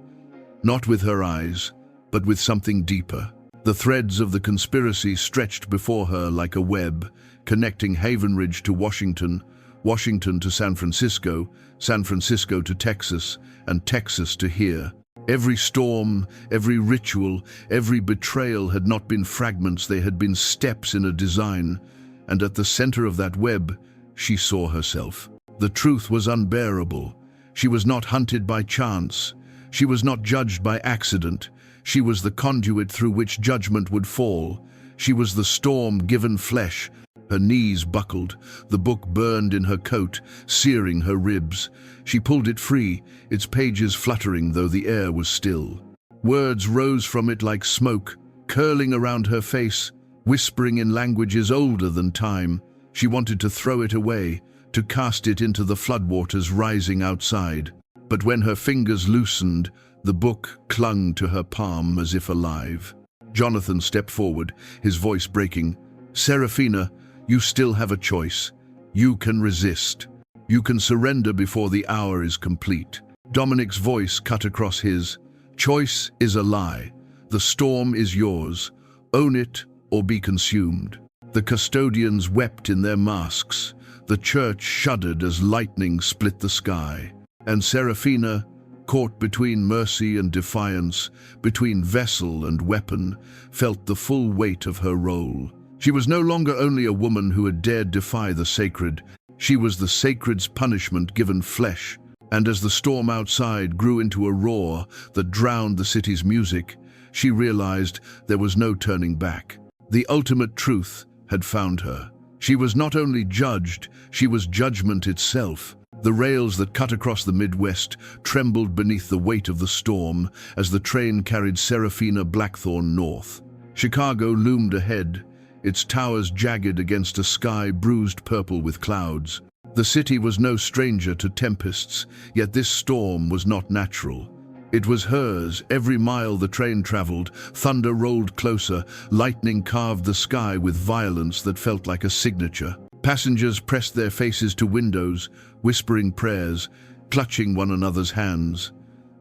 Speaker 1: not with her eyes, but with something deeper. The threads of the conspiracy stretched before her like a web, connecting Haven Ridge to Washington, Washington to San Francisco, San Francisco to Texas, and Texas to here. Every storm, every ritual, every betrayal had not been fragments, they had been steps in a design. And at the center of that web, she saw herself. The truth was unbearable. She was not hunted by chance. She was not judged by accident. She was the conduit through which judgment would fall. She was the storm given flesh. Her knees buckled, the book burned in her coat, searing her ribs. She pulled it free, its pages fluttering though the air was still. Words rose from it like smoke, curling around her face, whispering in languages older than time. She wanted to throw it away, to cast it into the floodwaters rising outside. But when her fingers loosened, the book clung to her palm as if alive. Jonathan stepped forward, his voice breaking. "Seraphina, you still have a choice. You can resist. You can surrender before the hour is complete." Dominic's voice cut across his. "Choice is a lie. The storm is yours. Own it or be consumed." The custodians wept in their masks. The church shuddered as lightning split the sky. And Seraphina, caught between mercy and defiance, between vessel and weapon, felt the full weight of her role. She was no longer only a woman who had dared defy the sacred. She was the sacred's punishment given flesh. And as the storm outside grew into a roar that drowned the city's music, she realized there was no turning back. The ultimate truth had found her. She was not only judged, she was judgment itself. The rails that cut across the Midwest trembled beneath the weight of the storm as the train carried Seraphina Blackthorne north. Chicago loomed ahead, its towers jagged against a sky bruised purple with clouds. The city was no stranger to tempests, yet this storm was not natural. It was hers. Every mile the train traveled, thunder rolled closer, lightning carved the sky with violence that felt like a signature. Passengers pressed their faces to windows, whispering prayers, clutching one another's hands.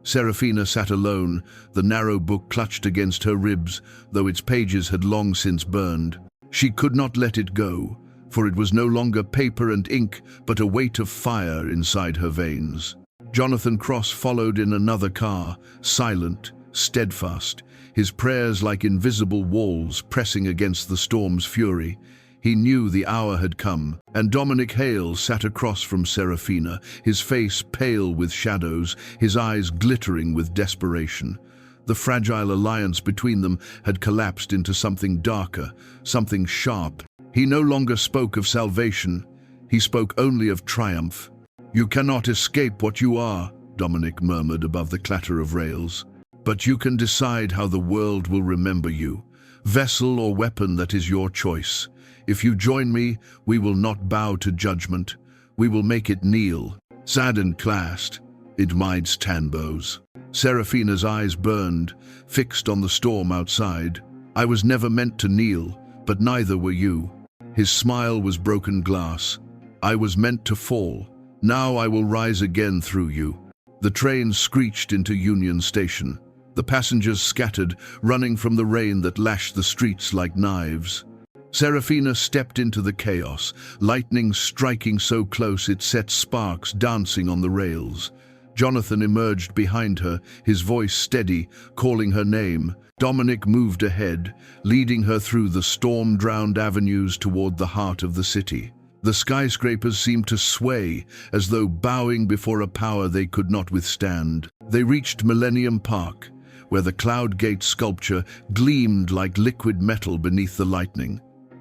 Speaker 1: Seraphina sat alone, the narrow book clutched against her ribs, though its pages had long since burned. She could not let it go, for it was no longer paper and ink, but a weight of fire inside her veins. Jonathan Cross followed in another car, silent, steadfast, his prayers like invisible walls pressing against the storm's fury. He knew the hour had come, and Dominic Hale sat across from Seraphina, his face pale with shadows, his eyes glittering with desperation. The fragile alliance between them had collapsed into something darker, something sharp. He no longer spoke of salvation, he spoke only of triumph. "You cannot escape what you are," Dominic murmured above the clatter of rails. "But you can decide how the world will remember you. Vessel or weapon, that is your choice. If you join me, we will not bow to judgment. We will make it kneel. Sad and classed, it mides tanbos." Seraphina's eyes burned, fixed on the storm outside. "I was never meant to kneel, but neither were you." His smile was broken glass. "I was meant to fall. Now I will rise again through you." The train screeched into Union Station. The passengers scattered, running from the rain that lashed the streets like knives. Seraphina stepped into the chaos, lightning striking so close it set sparks dancing on the rails. Jonathan emerged behind her, his voice steady, calling her name. Dominic moved ahead, leading her through the storm-drowned avenues toward the heart of the city. The skyscrapers seemed to sway, as though bowing before a power they could not withstand. They reached Millennium Park, where the Cloud Gate sculpture gleamed like liquid metal beneath the lightning.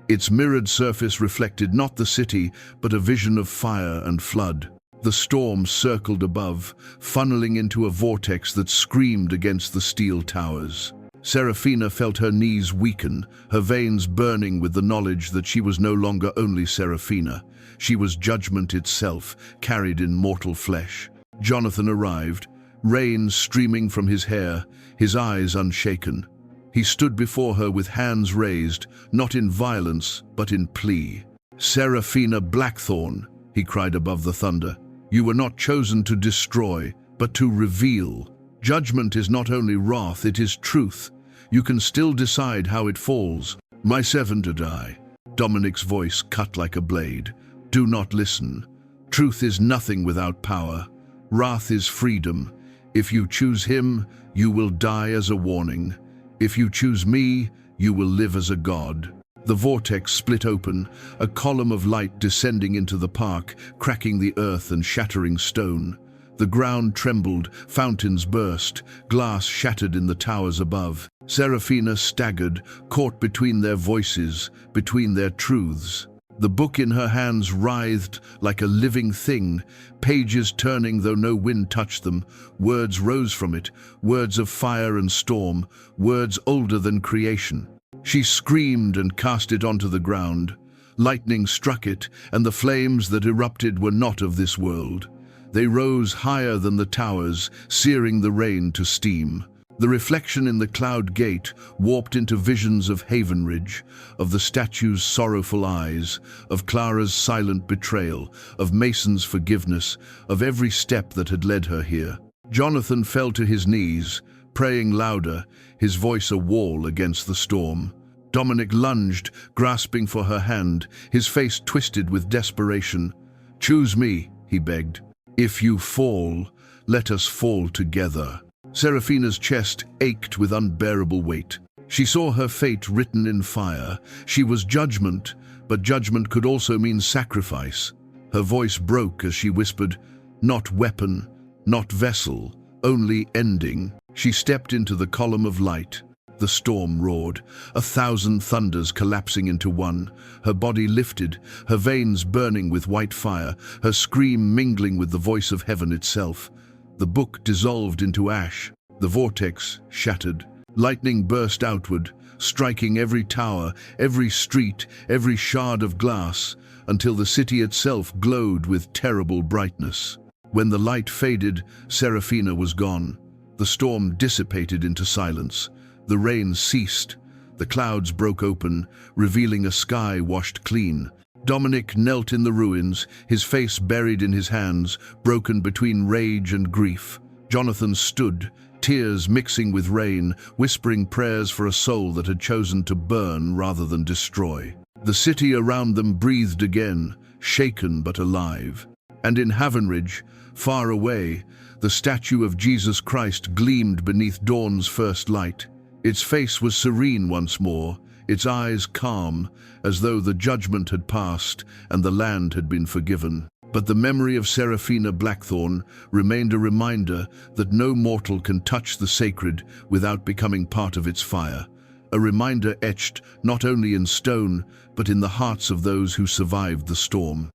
Speaker 1: Its mirrored surface reflected not the city, but a vision of fire and flood. The storm circled above, funneling into a vortex that screamed against the steel towers. Serafina felt her knees weaken, her veins burning with the knowledge that she was no longer only Serafina. She was judgment itself, carried in mortal flesh. Jonathan arrived, rain streaming from his hair, his eyes unshaken. He stood before her with hands raised, not in violence, but in plea. "Serafina Blackthorn," he cried above the thunder, "you were not chosen to destroy, but to reveal. Judgment is not only wrath, it is truth. You can still decide how it falls." "My servant and I," Dominic's voice cut like a blade. "Do not listen. Truth is nothing without power. Wrath is freedom. If you choose him, you will die as a warning. If you choose me, you will live as a god." The vortex split open, a column of light descending into the park, cracking the earth and shattering stone. The ground trembled, fountains burst, glass shattered in the towers above. Serafina staggered, caught between their voices, between their truths. The book in her hands writhed like a living thing, pages turning though no wind touched them. Words rose from it, words of fire and storm, words older than creation. She screamed and cast it onto the ground. Lightning struck it, and the flames that erupted were not of this world. They rose higher than the towers, searing the rain to steam. The reflection in the Cloud Gate warped into visions of Havenridge, of the statue's sorrowful eyes, of Clara's silent betrayal, of Mason's forgiveness, of every step that had led her here. Jonathan fell to his knees, praying louder, his voice a wall against the storm. Dominic lunged, grasping for her hand, his face twisted with desperation. "Choose me," he begged. "If you fall, let us fall together." Serafina's chest ached with unbearable weight. She saw her fate written in fire. She was judgment, but judgment could also mean sacrifice. Her voice broke as she whispered, "Not weapon, not vessel, only ending." She stepped into the column of light. The storm roared, 1,000 thunders collapsing into one. Her body lifted, her veins burning with white fire, her scream mingling with the voice of heaven itself. The book dissolved into ash. The vortex shattered. Lightning burst outward, striking every tower, every street, every shard of glass, until the city itself glowed with terrible brightness. When the light faded, Serafina was gone. The storm dissipated into silence. The rain ceased. The clouds broke open, revealing a sky washed clean. Dominic knelt in the ruins, his face buried in his hands, broken between rage and grief. Jonathan stood, tears mixing with rain, whispering prayers for a soul that had chosen to burn rather than destroy. The city around them breathed again, shaken but alive. And in Havenridge, far away, the statue of Jesus Christ gleamed beneath dawn's first light. Its face was serene once more, its eyes calm, as though the judgment had passed and the land had been forgiven. But the memory of Serafina Blackthorn remained a reminder that no mortal can touch the sacred without becoming part of its fire. A reminder etched not only in stone, but in the hearts of those who survived the storm.